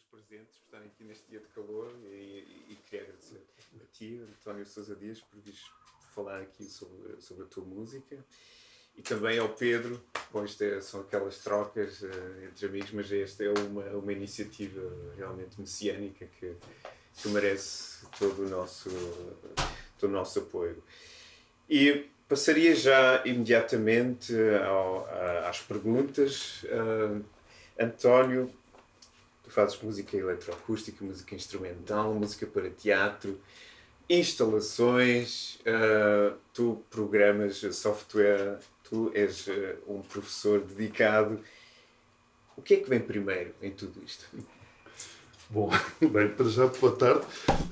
pelos presentes, por estarem aqui neste dia de calor e queria agradecer a ti, António Sousa Dias, por vires falar aqui sobre a tua música. E também ao Pedro. Bom, são aquelas trocas entre amigos, mas esta é uma iniciativa realmente messiânica que merece todo o nosso apoio. E passaria já imediatamente às perguntas. António, tu fazes música eletroacústica, música instrumental, música para teatro, instalações, tu programas software, tu és um professor dedicado. O que é que vem primeiro em tudo isto? Bom, bem, para já, boa tarde.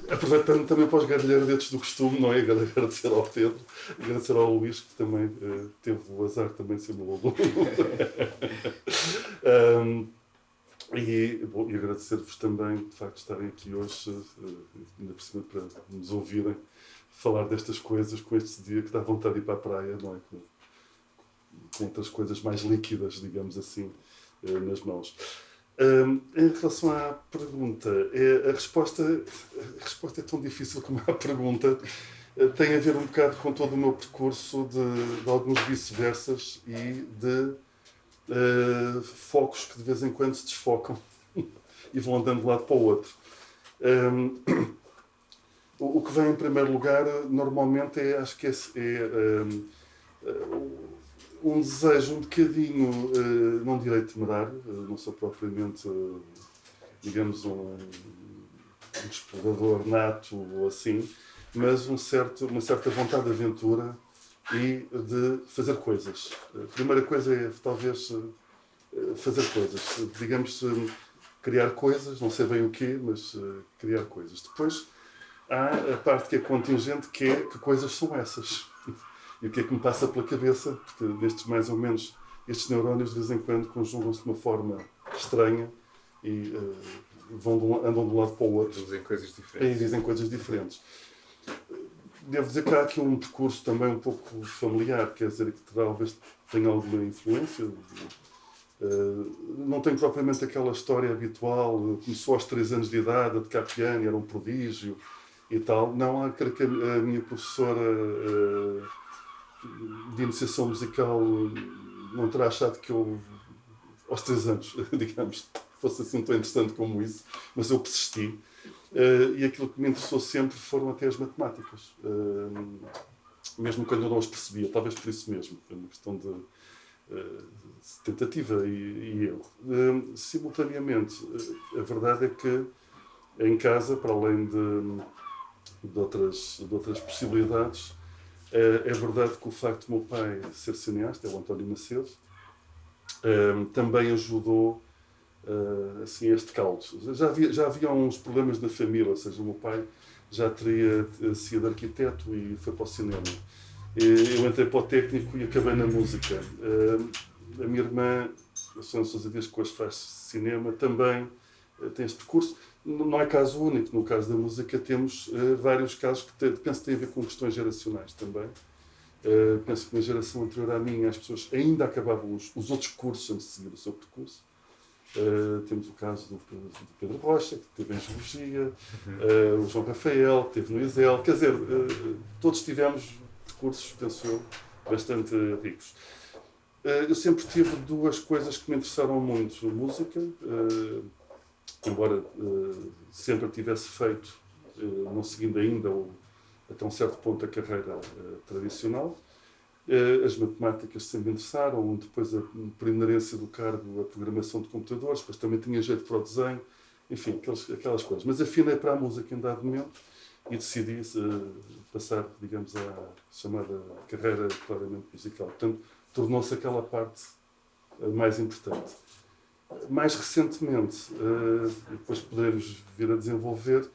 Aproveitando também para os gargalhardetes do costume, não é? Agradecer ao Pedro, agradecer ao Luís, que também teve o azar também de ser meu aluno. E agradecer-vos também, de facto, estarem aqui hoje, ainda por cima, para nos ouvirem falar destas coisas, com este dia que dá vontade de ir para a praia, não é? Com outras coisas mais líquidas, digamos assim, nas mãos. Em relação à pergunta, a resposta é tão difícil como a pergunta. Tem a ver um bocado com todo o meu percurso de alguns vice-versas e de focos que de vez em quando se desfocam e vão andando de um lado para o outro. O que vem em primeiro lugar, normalmente, acho que um desejo um bocadinho, não direi temerário, não sou propriamente, digamos, um explorador nato ou assim, mas uma certa vontade de aventura e de fazer coisas. A primeira coisa é, talvez, fazer coisas. Digamos, criar coisas, não sei bem o quê, mas criar coisas. Depois há a parte que é contingente, que é que coisas são essas. E o que é que me passa pela cabeça, porque destes mais ou menos, estes neurónios de vez em quando conjugam-se de uma forma estranha e andam de um lado para o outro. Dizem coisas diferentes. E dizem coisas diferentes. Devo dizer que há aqui um percurso também um pouco familiar, quer dizer, que talvez tenha alguma influência. Não tenho propriamente aquela história habitual, começou aos 3 anos de idade, a tocar piano, era um prodígio e tal. Não, creio que a minha professora de iniciação musical não terá achado que eu, aos 3 anos, digamos, fosse assim tão interessante como isso, mas eu persisti. E aquilo que me interessou sempre foram até as matemáticas. Mesmo quando eu não as percebia, talvez por isso mesmo. Foi uma questão de tentativa e erro. Simultaneamente, a verdade é que em casa, para além de outras possibilidades, é verdade que o facto de meu pai ser cineasta, é o António Macedo, também ajudou assim, este caldo. Já havia uns problemas na família, ou seja, o meu pai já teria sido arquiteto e foi para o cinema. Eu entrei para o técnico e acabei na música. A minha irmã, a Susana Sousa Dias, que hoje faz cinema, também tem este percurso. Não é caso único. No caso da música temos vários casos que penso que têm a ver com questões geracionais também. Penso que na geração anterior à minha as pessoas ainda acabavam os outros cursos antes de seguir o seu percurso. Temos o caso do Pedro Rocha, que teve em Geologia, o João Rafael, que teve no ISEL. Quer dizer, todos tivemos percursos, penso eu, bastante ricos. Eu sempre tive 2 coisas que me interessaram muito. Música, embora sempre tivesse feito, não seguindo ainda até um certo ponto a carreira tradicional. As matemáticas sempre me interessaram, depois, por inerência do cargo, a programação de computadores, depois também tinha jeito para o desenho, enfim, aquelas coisas. Mas afinei para a música em dado momento e decidi passar, digamos, à chamada carreira claramente musical. Portanto, tornou-se aquela parte mais importante. Mais recentemente, depois poderemos vir a desenvolver,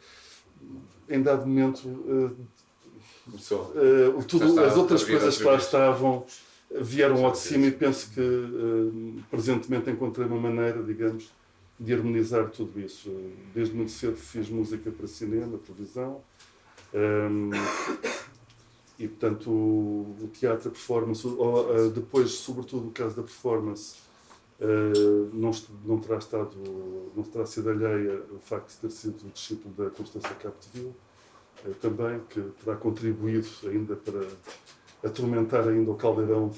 em dado momento, as outras coisas que lá estavam vieram ao de cima e penso que presentemente encontrei uma maneira, digamos, de harmonizar tudo isso. Desde muito cedo fiz música para cinema, televisão, e portanto o teatro, a performance, depois, sobretudo no caso da performance, não terá sido alheia o facto de ter sido discípulo da Constância Capdeville, também, que terá contribuído ainda para atormentar ainda o caldeirão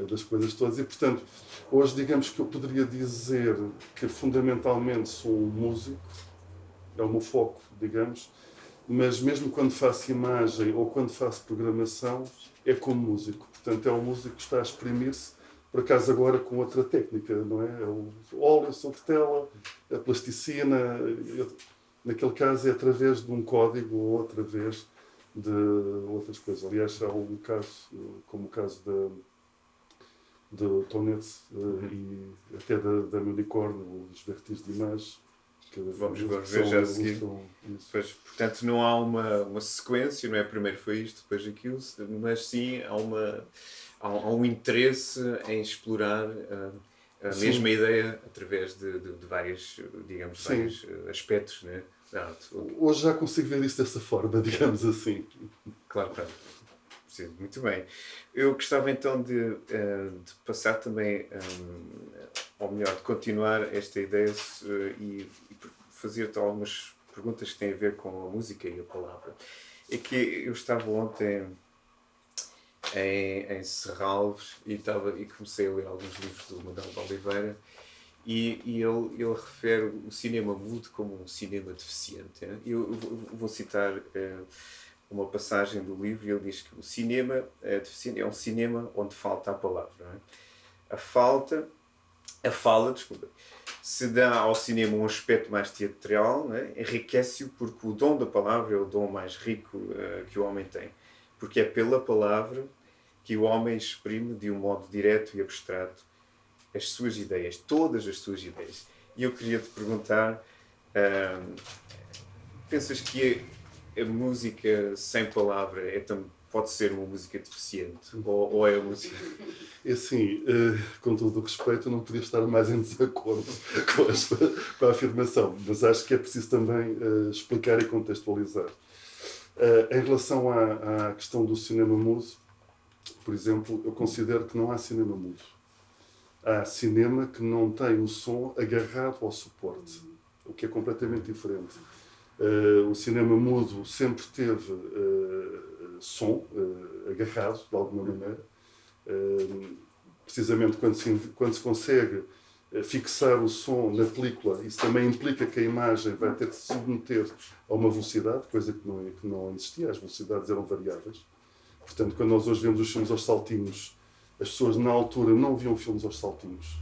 das coisas todas. E, portanto, hoje, digamos que eu poderia dizer que fundamentalmente sou um músico, é o meu foco, digamos, mas mesmo quando faço imagem ou quando faço programação, é como músico. Portanto, é um músico que está a exprimir-se, por acaso agora com outra técnica, não é? É o óleo sobre tela, a plasticina. Naquele caso é através de um código ou através de outras coisas. Aliás, há um caso, como o caso do Tonete e até da Unicorn, os vertigem de imagem. Vamos ver já a seguir. Pois, portanto, não há uma sequência, não é? Primeiro foi isto, depois aquilo, mas sim há um interesse em explorar a mesma ideia através de vários, digamos, vários aspectos, né, da arte. Hoje já consigo ver isso dessa forma, digamos assim. Claro. Sim, muito bem. Eu gostava então de passar também, ou melhor, de continuar esta ideia e fazer-te algumas perguntas que têm a ver com a música e a palavra. É que eu estava ontem em Serralves e comecei a ler alguns livros do Manuel de Oliveira e ele refere o cinema mudo como um cinema deficiente. Eu vou citar uma passagem do livro e ele diz que o cinema deficiente é um cinema onde falta a palavra. Não é? A fala, se dá ao cinema um aspecto mais teatral, não é? Enriquece-o porque o dom da palavra é o dom mais rico que o homem tem. Porque é pela palavra que o homem exprime de um modo direto e abstrato as suas ideias, todas as suas ideias. E eu queria te perguntar, pensas que a música sem palavra pode ser uma música deficiente? Ou é a música... É assim, com todo o respeito, eu não podia estar mais em desacordo com a afirmação, mas acho que é preciso também explicar e contextualizar. Em relação à questão do cinema mudo, por exemplo, eu considero que não há cinema mudo. Há cinema que não tem o som agarrado ao suporte, o que é completamente diferente. O cinema mudo sempre teve som agarrado, de alguma maneira. Precisamente quando se consegue fixar o som na película, isso também implica que a imagem vai ter de se submeter a uma velocidade, coisa que não existia, as velocidades eram variáveis. Portanto, quando nós hoje vemos os filmes aos saltinhos, as pessoas na altura não viam filmes aos saltinhos.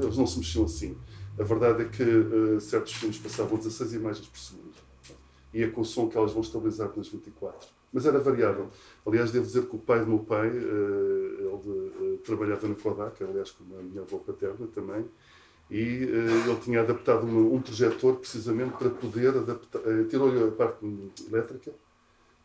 Eles não se mexiam assim. A verdade é que certos filmes passavam 16 imagens por segundo. E é com o som que elas vão estabilizar nas 24. Mas era variável. Aliás, devo dizer que o pai do meu pai, ele trabalhava na Kodak, aliás, com a minha avó paterna também, e ele tinha adaptado um projetor precisamente para poder adaptar, tirou-lhe a parte elétrica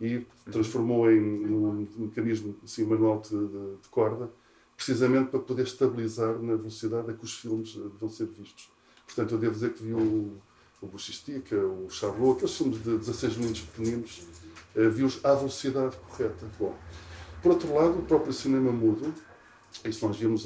e transformou em um mecanismo assim, manual de corda, precisamente para poder estabilizar na velocidade a que os filmes vão ser vistos. Portanto, eu devo dizer que vi o Buxistica, o Charlot, aqueles filmes de 16 minutos pequeninos, vi-os à velocidade correta. Bom, por outro lado, o próprio cinema mudo, isso nós vimos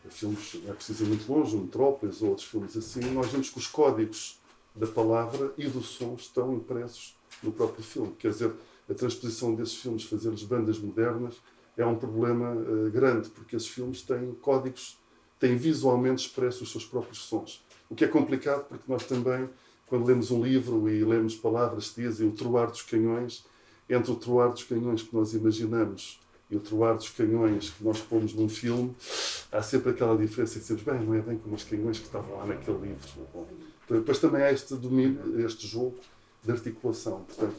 filmes, não é preciso ir muito longe, Metrópolis ou outros filmes assim, nós vemos que os códigos da palavra e do som estão impressos no próprio filme. Quer dizer, a transposição desses filmes, fazer-lhes bandas modernas, é um problema grande, porque esses filmes têm códigos, têm visualmente expressos os seus próprios sons. O que é complicado, porque nós também, quando lemos um livro e lemos palavras que dizem o troar dos canhões, entre o troar dos canhões que nós imaginamos e o troar dos canhões que nós pomos num filme, há sempre aquela diferença e dizemos, bem, não é bem como os canhões que estavam lá naquele livro. Bom, depois também há este domínio, este jogo de articulação. Portanto,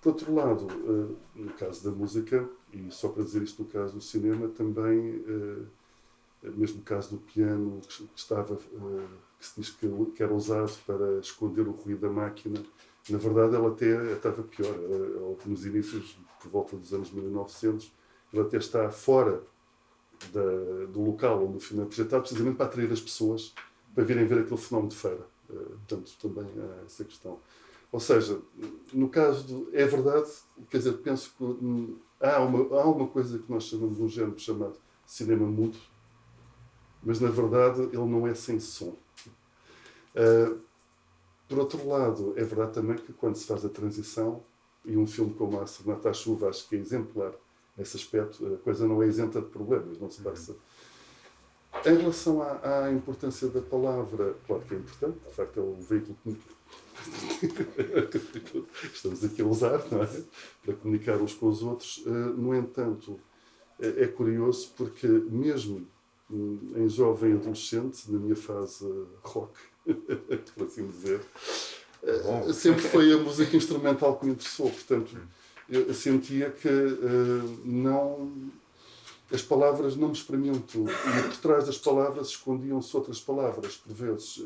por outro lado, no caso da música, e só para dizer isto no caso do cinema, também, mesmo no caso do piano, que se diz que era usado para esconder o ruído da máquina, na verdade ele até estava pior. Nos inícios, por volta dos anos 1900, ele até está fora do local onde o filme é projetado, precisamente para atrair as pessoas para virem ver aquele fenómeno de feira. Portanto, também há essa questão. Ou seja, no caso é verdade, quer dizer, penso que há uma coisa que nós chamamos de um género chamado cinema mudo, mas na verdade ele não é sem som. Por outro lado, é verdade também que quando se faz a transição, e um filme como A Serenata à Chuva acho que é exemplar nesse aspecto, a coisa não é isenta de problemas, não se passa. Em relação à importância da palavra, claro que é importante, de facto é o veículo que estamos aqui a usar, não é? Para comunicar uns com os outros. No entanto, é curioso porque mesmo em jovem adolescente, na minha fase rock, por assim dizer, sempre foi a música instrumental que me interessou. Portanto, eu sentia que as palavras não me exprimiam tudo. E por trás das palavras escondiam-se outras palavras, por vezes,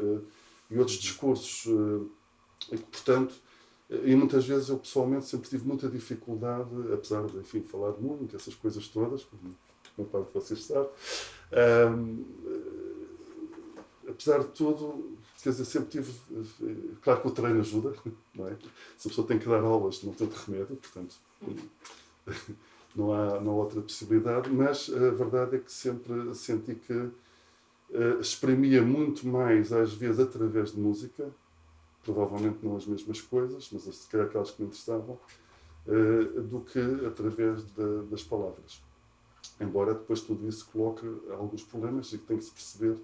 e outros discursos. E, portanto, e muitas vezes eu pessoalmente sempre tive muita dificuldade, apesar de, enfim, falar muito, essas coisas todas, como uma parte de vocês sabe, apesar de tudo, quer dizer, sempre tive, claro que o treino ajuda, não é? Se a pessoa tem que dar aulas, não tem outro remédio, portanto, não há outra possibilidade, mas a verdade é que sempre senti que exprimia muito mais, às vezes, através de música, provavelmente não as mesmas coisas, mas se calhar aquelas que me interessavam, do que através das palavras. Embora depois tudo isso coloque alguns problemas e que tem que se perceber,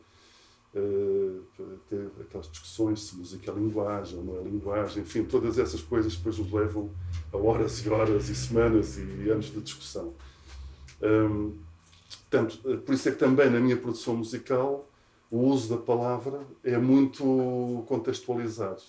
ter aquelas discussões se música é linguagem ou não é linguagem, enfim, todas essas coisas depois nos levam a horas e horas e semanas e anos de discussão. Portanto, por isso é que também na minha produção musical o uso da palavra é muito contextualizado.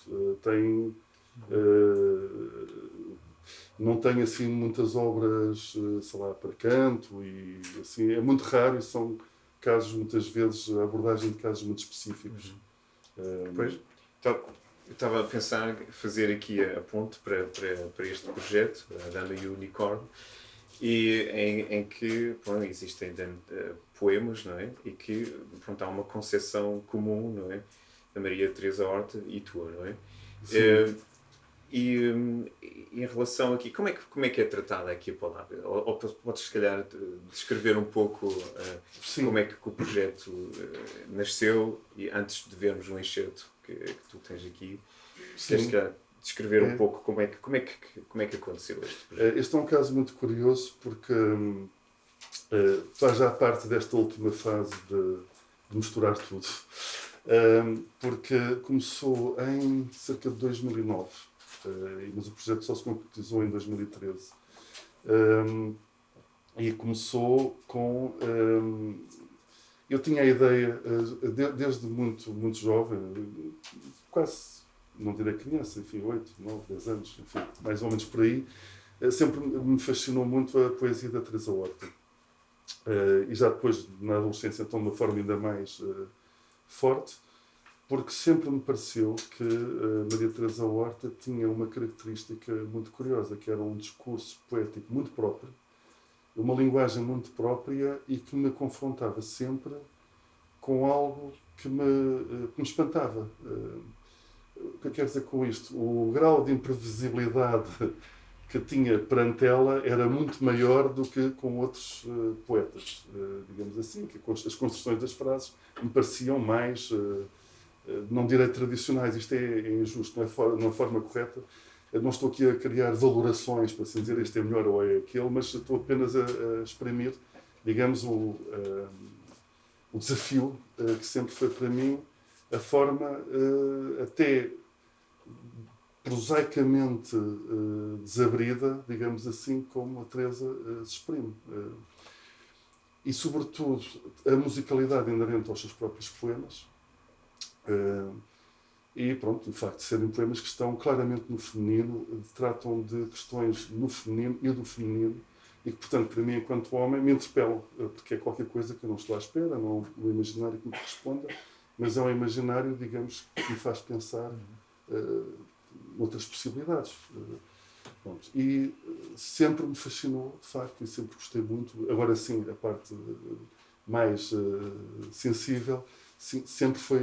Não tem assim muitas obras, sei lá, para canto e assim, é muito raro e são casos, muitas vezes, a abordagem de casos muito específicos. Pois, então, eu estava a pensar em fazer aqui a ponte para este projeto, Dama e o Unicórnio, e em que pronto, existem poemas, não é? E que pronto, há uma concepção comum, não é? Da Maria Teresa Horta e tua, não é? E em relação aqui, como é que é tratada aqui a palavra? Ou podes, se calhar, descrever um pouco como é que o projeto nasceu e antes de vermos o enxerto que tu tens aqui, queres, se calhar, descrever um pouco como é que aconteceu este projeto? Este é um caso muito curioso porque faz já parte desta última fase de misturar tudo. Porque começou em cerca de 2009. Mas o projeto só se concretizou em 2013. E começou com... eu tinha a ideia, desde muito, muito jovem, quase, não direi criança, enfim, 8, 9, 10 anos, enfim, mais ou menos por aí, sempre me fascinou muito a poesia da Teresa Horta. E já depois, na adolescência, então, de uma forma ainda mais forte, porque sempre me pareceu que Maria Teresa Horta tinha uma característica muito curiosa, que era um discurso poético muito próprio, uma linguagem muito própria e que me confrontava sempre com algo que me espantava. O que eu quero dizer com isto? O grau de imprevisibilidade que tinha perante ela era muito maior do que com outros poetas, digamos assim, que as construções das frases me pareciam mais... não direi tradicionais, isto é injusto, não é a forma correta. Eu não estou aqui a criar valorações, para assim dizer, este é melhor ou é aquele, mas estou apenas a exprimir, digamos, o desafio que sempre foi para mim a forma até prosaicamente desabrida, digamos assim, como a Teresa se exprime. E, sobretudo, a musicalidade inerente aos seus próprios poemas. E pronto, o facto de serem poemas que estão claramente no feminino, tratam de questões no feminino e do feminino, e que, portanto, para mim, enquanto homem, me interpelam, porque é qualquer coisa que eu não estou à espera, não é um imaginário que me corresponda, mas é um imaginário, digamos, que me faz pensar noutras possibilidades. Pronto. E sempre me fascinou, de facto, e sempre gostei muito. Agora sim, a parte mais sensível, sempre foi,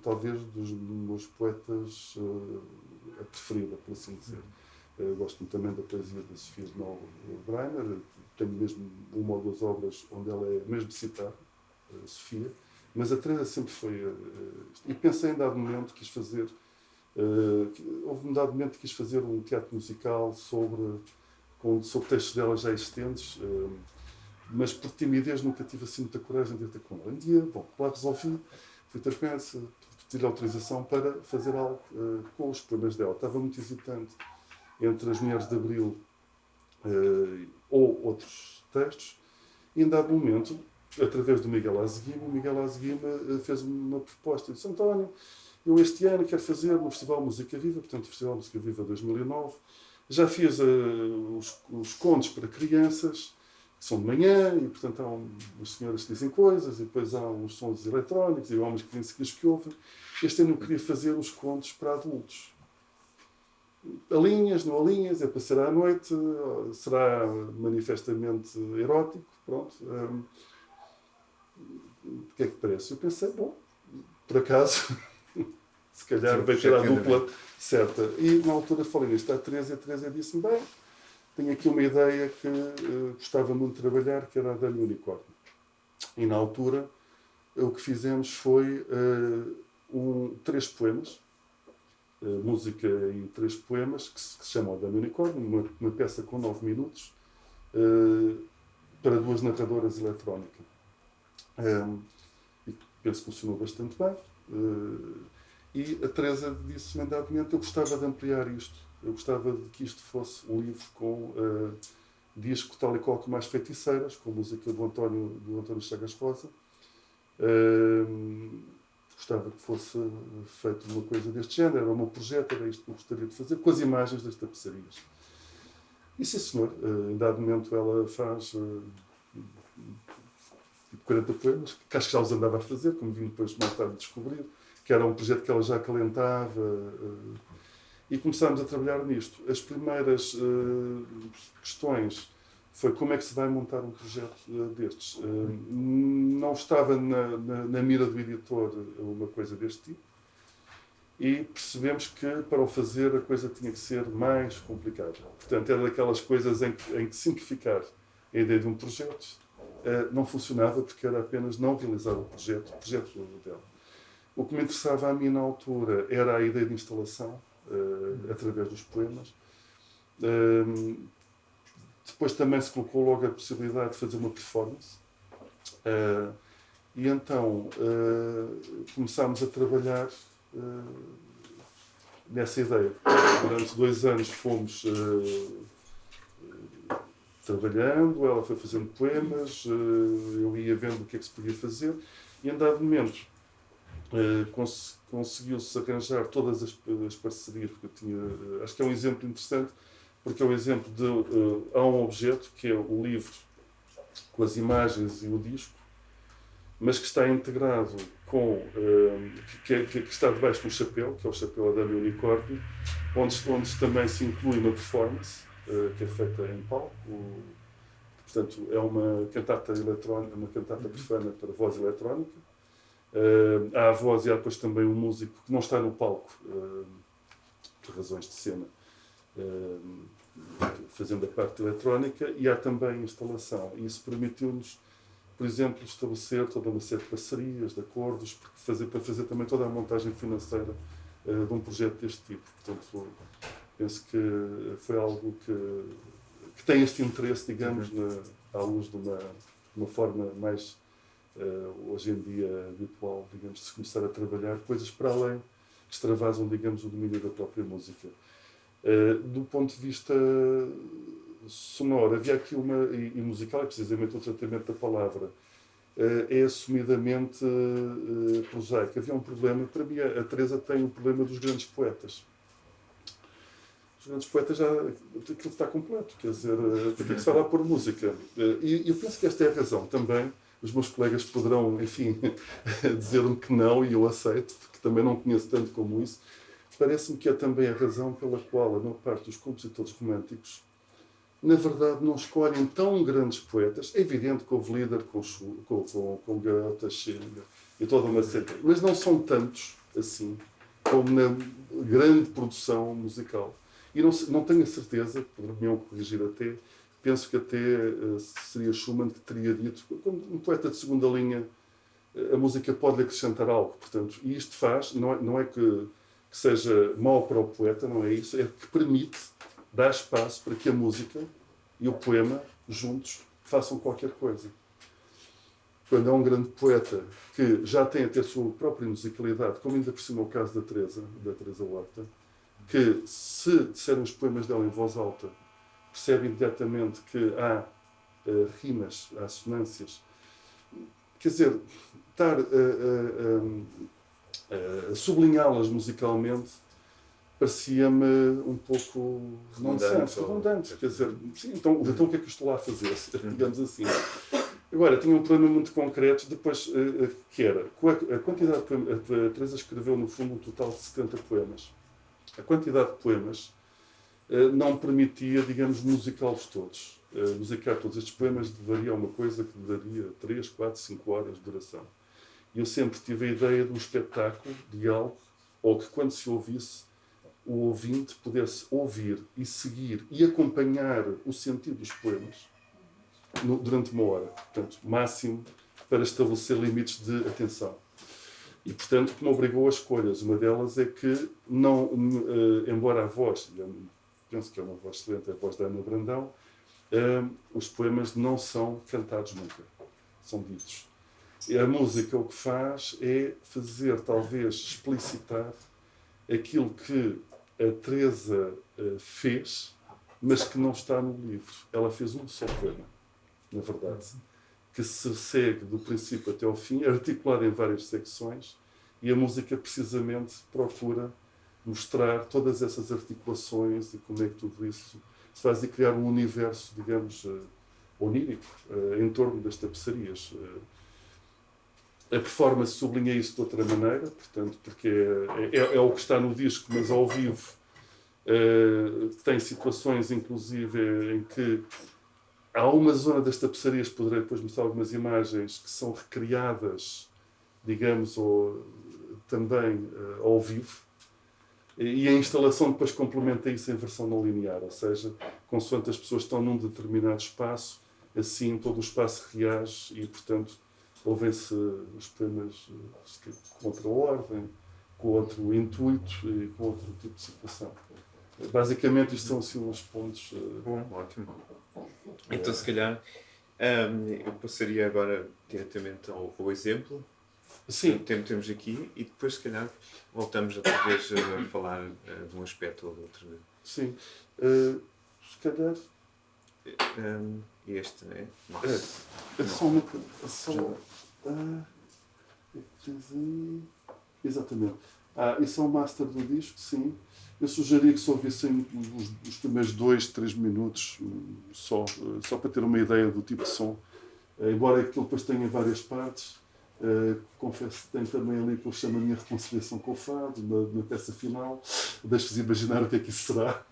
talvez, dos meus poetas a preferida, por assim dizer. Gosto também da poesia da Sofia de Breiner. Tenho mesmo uma ou duas obras onde ela é mesmo citada, Sofia, Mas a Teresa sempre foi... e pensei em dado momento, quis fazer... houve um dado momento que quis fazer um teatro musical sobre textos dela já existentes, mas por timidez nunca tive assim muita coragem de ir ter com ela. Um dia, bom, lá resolvi, fui ter com ela, pedir autorização para fazer algo com os poemas dela. Estava muito hesitante entre As Mulheres de Abril ou outros textos, e em dado momento, através do Miguel Azeguima, o Miguel Azeguima fez-me uma proposta. Eu disse: António, eu este ano quero fazer no Festival Música Viva, portanto, Festival Música Viva 2009. Já fiz os contos para crianças, que são de manhã, e portanto há umas senhoras que dizem coisas, e depois há uns sons eletrónicos, e homens que dizem que ouvem. Este ano eu queria fazer os contos para adultos. Alinhas, não alinhas, é para ser à noite, será manifestamente erótico, pronto. O que é que parece? Eu pensei, bom, por acaso, se calhar vai ter a dupla certa. E na altura falei nisto à Teresa, e a Teresa disse-me: bem, tenho aqui uma ideia que gostava muito de trabalhar, que era a Dama Unicórnio. E na altura o que fizemos foi 3 poemas, música e 3 poemas, que se chamam a Dama Unicórnio, uma peça com 9 minutos, para 2 narradoras eletrónicas. E penso que funcionou bastante bem. E a Teresa disse-me, eu gostava de ampliar isto. Eu gostava de que isto fosse um livro com disco tal e qual como as Feiticeiras, com música do António Chagas Rosa. Gostava que fosse feito uma coisa deste género, era o meu projeto, era isto que eu gostaria de fazer, com as imagens das tapeçarias. E sim, senhor, em dado momento ela faz tipo 40 poemas, que acho que já os andava a fazer, como vim depois mais tarde descobrir, que era um projeto que ela já acalentava, e começámos a trabalhar nisto. As primeiras questões foi como é que se vai montar um projeto destes. Não estava na mira do editor uma coisa deste tipo, e percebemos que para o fazer a coisa tinha que ser mais complicada. Portanto, era daquelas coisas em que simplificar a ideia de um projeto não funcionava, porque era apenas não realizar o projeto dela. O que me interessava a mim na altura era a ideia de instalação, através dos poemas. Depois também se colocou logo a possibilidade de fazer uma performance. E então começámos a trabalhar nessa ideia. Durante 2 anos fomos trabalhando, ela foi fazendo poemas, eu ia vendo o que é que se podia fazer, e em dado momento conseguiu-se arranjar todas as parcerias, porque eu tinha, acho que é um exemplo interessante, porque é um exemplo de há um objeto que é o livro com as imagens e o disco, mas que está integrado com que está debaixo de um chapéu, que é o chapéu da Dama Unicórnio, onde também se inclui uma performance que é feita em palco. Portanto, é uma cantata eletrónica, uma cantata profana para voz eletrónica. Há a voz e há depois também um músico que não está no palco, por razões de cena, fazendo a parte eletrónica, e há também instalação. E isso permitiu-nos, por exemplo, estabelecer toda uma série de parcerias, de acordos, para fazer também toda a montagem financeira de um projeto deste tipo. Portanto, penso que foi algo que tem este interesse, digamos, à luz de uma forma mais, hoje em dia, habitual, digamos, de se começar a trabalhar coisas para além, que extravasam, digamos, o domínio da própria música. Do ponto de vista sonoro, havia aqui e musical, é precisamente o tratamento da palavra, é assumidamente prosaico. Havia um problema, para mim a Teresa tem um problema dos grandes poetas. Os grandes poetas já, aquilo está completo, quer dizer, tem que se falar por música. E eu penso que esta é a razão também. Os meus colegas poderão, enfim, dizer-me que não, e eu aceito, porque também não conheço tanto como isso. Parece-me que é também a razão pela qual a maior parte dos compositores românticos, na verdade, não escolhem tão grandes poetas. É evidente que houve líder com Goethe, Schiller e toda uma série, mas não são tantos assim como na grande produção musical. E não tenho a certeza, poderiam corrigir até, penso que até seria Schumann que teria dito, como um poeta de segunda linha a música pode acrescentar algo. Portanto, e isto faz, não é que seja mau para o poeta, não é isso, é que permite dar espaço para que a música e o poema, juntos, façam qualquer coisa. Quando é um grande poeta que já tem até a sua própria musicalidade, como ainda por cima é o caso da Teresa Horta, que se disserem os poemas dela em voz alta, percebe imediatamente que há rimas, há assonâncias. Quer dizer, estar a sublinhá-las musicalmente parecia-me um pouco redundante. Quer dizer, sim, então o que é que eu estou lá a fazer? Digamos assim. Agora, tinha um problema muito concreto, depois, que era a quantidade de poemas. A Teresa escreveu, no fundo, um total de 70 poemas. A quantidade de poemas não permitia, digamos, musicá-los todos. Musicar todos estes poemas daria uma coisa que daria 3, 4, 5 horas de duração. E eu sempre tive a ideia de um espetáculo, de algo, ou que quando se ouvisse, o ouvinte pudesse ouvir e seguir e acompanhar o sentido dos poemas durante uma hora. Portanto, máximo para estabelecer limites de atenção. E, portanto, que me obrigou a escolhas. Uma delas é que, embora a voz, penso que é uma voz excelente, a voz da Ana Brandão, os poemas não são cantados nunca. São ditos. E a música o que faz é fazer, talvez, explicitar aquilo que a Teresa fez, mas que não está no livro. Ela fez um só poema, na verdade, que se segue do princípio até ao fim, articulado em várias secções, e a música precisamente procura mostrar todas essas articulações e como é que tudo isso se faz, e criar um universo, digamos, onírico em torno das tapeçarias. A performance sublinha isso de outra maneira, portanto, porque é o que está no disco, mas ao vivo tem situações, inclusive, em que há uma zona das tapeçarias, poderei depois mostrar algumas imagens, que são recriadas, digamos, também ao vivo. E a instalação depois complementa isso em versão não linear, ou seja, consoante as pessoas estão num determinado espaço, assim todo o espaço reage e, portanto, ouvem-se os poemas com outra ordem, com outro intuito e com outro tipo de situação. Basicamente, isto são assim uns pontos. Bom, ótimo. Então, se calhar, eu passaria agora diretamente ao exemplo. Sim. Temos aqui e depois, se calhar, voltamos outra vez a falar de um aspecto ou de outro. Sim. Se calhar. Este, não é? É só uma. Exatamente. Esse é o master do disco, sim. Eu sugeria que se ouvissem os primeiros 2, 3 minutos, só para ter uma ideia do tipo de som. Embora aquilo depois tenha várias partes, confesso que tem também ali que eu chamo a minha reconciliação com o fado, na peça final. Deixo-vos imaginar o que é que isso será.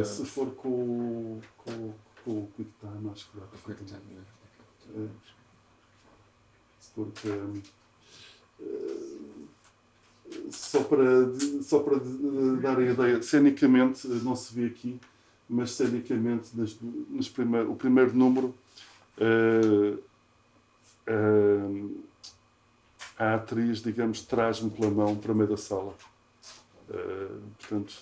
Se for com o QuickTime, acho que dá para fazer. Porque só para dar a ideia, cenicamente, não se vê aqui, mas cenicamente o primeiro número, a atriz, digamos, traz-me pela mão para meio da sala. Portanto,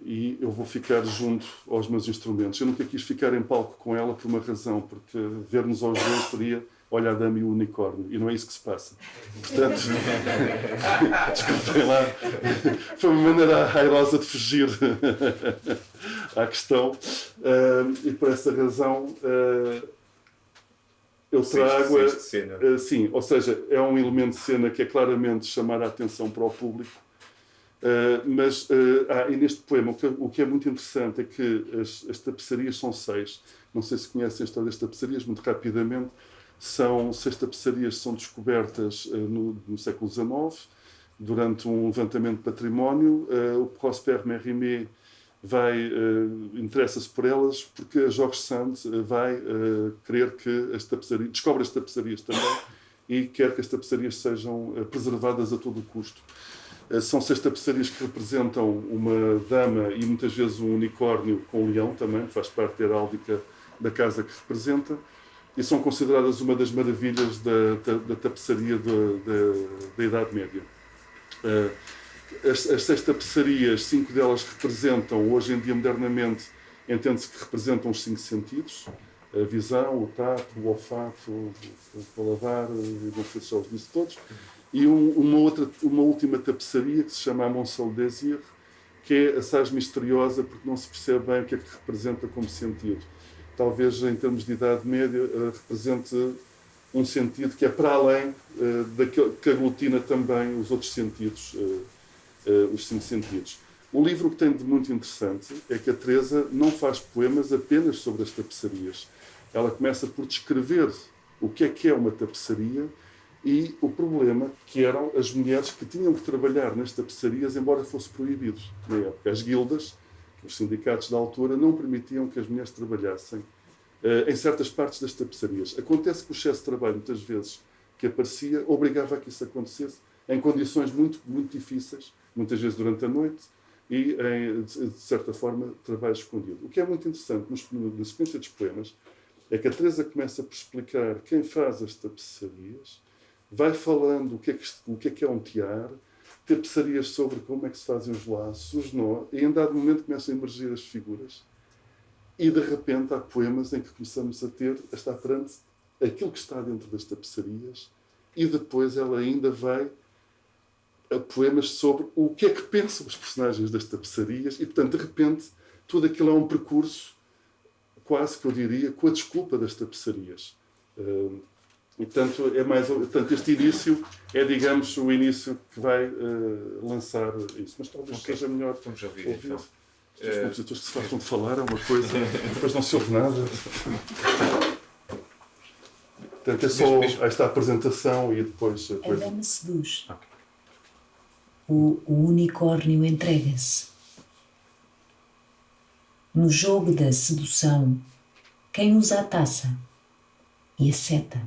e eu vou ficar junto aos meus instrumentos. Eu nunca quis ficar em palco com ela por uma razão, porque ver-nos aos dois seria olha a dama e o unicórnio, e não é isso que se passa. Portanto, desculpem lá, foi uma maneira airosa de fugir à questão, e por essa razão eu trago sim, ou seja, é um elemento de cena que é claramente chamar a atenção para o público. Mas e neste poema o que é muito interessante é que as tapeçarias são 6. Não sei se conhecem a história das tapeçarias, muito rapidamente. São 6 tapeçarias que são descobertas no século XIX, durante um levantamento de património. O Prosper Mérimée interessa-se por elas porque a George Sand vai querer que as tapeçarias, descobre as tapeçarias também e quer que as tapeçarias sejam preservadas a todo o custo. São 6 tapeçarias que representam uma dama e muitas vezes um unicórnio com um leão também, que faz parte da heráldica da casa que representa. e são consideradas uma das maravilhas da tapeçaria da Idade Média. As 6 tapeçarias, 5 delas representam, hoje em dia modernamente, entende-se que representam os 5 sentidos: a visão, o tato, o olfato, o paladar, não sei se já os disse todos, e uma última tapeçaria que se chama a Monceau Désir, que é assaz misteriosa porque não se percebe bem o que é que representa como sentido. Talvez em termos de Idade Média represente um sentido que é para além daquele que aglutina também os outros sentidos, os 5 sentidos. O livro que tem de muito interessante é que a Teresa não faz poemas apenas sobre as tapeçarias. Ela começa por descrever o que é uma tapeçaria e o problema que eram as mulheres que tinham que trabalhar nas tapeçarias, embora fosse proibido na época. As guildas, os sindicatos da altura, não permitiam que as mulheres trabalhassem em certas partes das tapeçarias. Acontece que o excesso de trabalho, muitas vezes, que aparecia, obrigava a que isso acontecesse em condições muito, muito difíceis, muitas vezes durante a noite, e, de certa forma, trabalho escondido. O que é muito interessante na sequência dos poemas é que a Teresa começa por explicar quem faz as tapeçarias, vai falando o que é um tiar, tapeçarias sobre como é que se fazem os laços, os nós, e em dado momento começam a emergir as figuras, e de repente há poemas em que começamos a estar perante aquilo que está dentro das tapeçarias, e depois ela ainda vai a poemas sobre o que é que pensam os personagens das tapeçarias, e portanto de repente tudo aquilo é um percurso quase que eu diria com a desculpa das tapeçarias. E portanto este início é, digamos, o início que vai lançar isso, mas talvez seja melhor vamos ouvir ouvir. então. Os compositores que se fartam de falar é uma coisa, depois não se ouve nada. Portanto, é só esta apresentação e depois a coisa. A dama seduz. Okay. O unicórnio entrega-se. No jogo da sedução, quem usa a taça e a seta?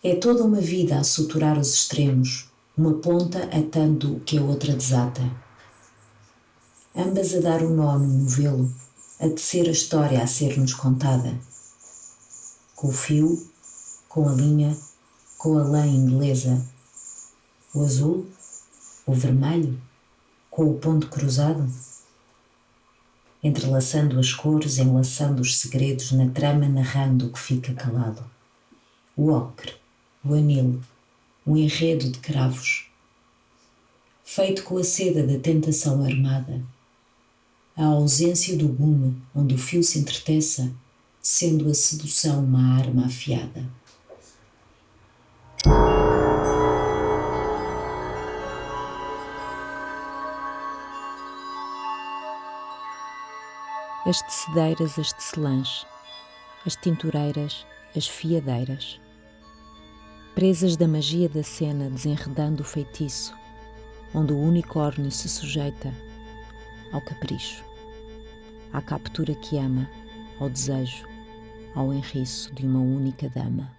É toda uma vida a suturar os extremos, uma ponta atando o que a outra desata. Ambas a dar o nó no novelo, a tecer a história a ser-nos contada. Com o fio, com a linha, com a lã inglesa. O azul, o vermelho, com o ponto cruzado. Entrelaçando as cores, enlaçando os segredos na trama, narrando o que fica calado. O ocre, o anil, um enredo de cravos, feito com a seda da tentação armada, a ausência do gume onde o fio se entreteça, sendo a sedução uma arma afiada. As tecedeiras, as tecelãs, as tintureiras, as fiadeiras, presas da magia da cena, desenredando o feitiço, onde o unicórnio se sujeita ao capricho, à captura que ama, ao desejo, ao enriço de uma única dama.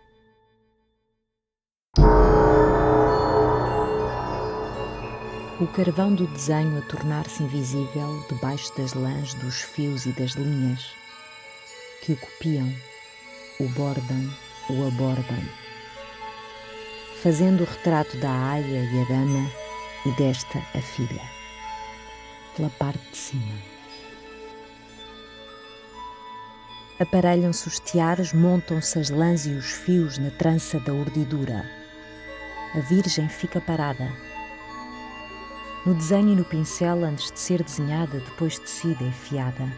O carvão do desenho a tornar-se invisível debaixo das lãs, dos fios e das linhas que o copiam, o bordam, o abordam, fazendo o retrato da aia e a dama e desta a filha, pela parte de cima. Aparelham-se os tiares, montam-se as lãs e os fios na trança da urdidura. A virgem fica parada. No desenho e no pincel, antes de ser desenhada, depois tecida e fiada.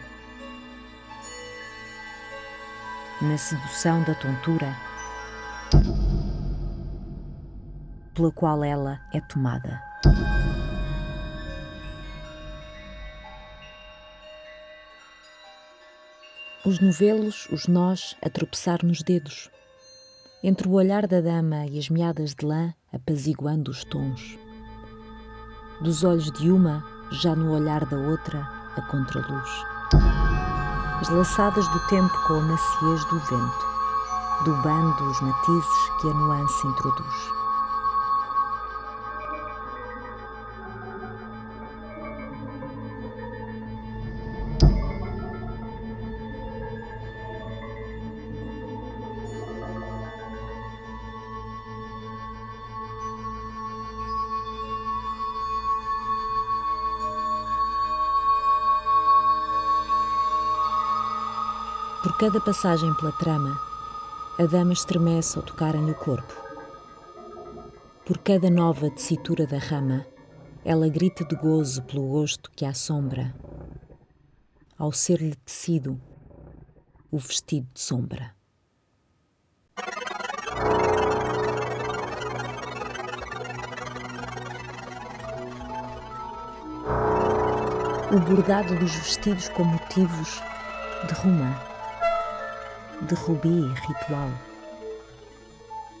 Na sedução da tontura, pela qual ela é tomada. Os novelos, os nós a tropeçar nos dedos, entre o olhar da dama e as meadas de lã apaziguando os tons. Dos olhos de uma, já no olhar da outra, a contraluz. As laçadas do tempo com a maciez do vento. do bando dos matizes que a nuance introduz. Por cada passagem pela trama, a dama estremece ao tocarem-lhe o corpo. Por cada nova tessitura da rama, ela grita de gozo pelo gosto que a assombra, ao ser-lhe tecido o vestido de sombra. O bordado dos vestidos com motivos de romã, de rubi ritual,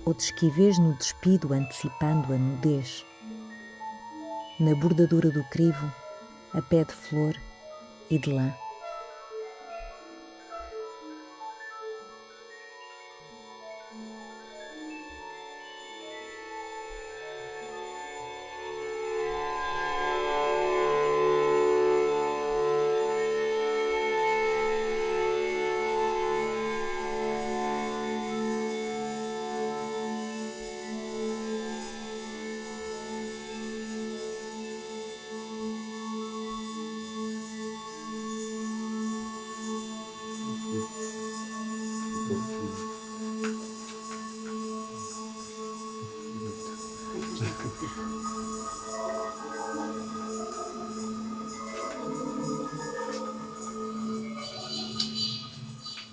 ou de esquivez no despido antecipando a nudez. Na bordadura do crivo, a pé de flor e de lã.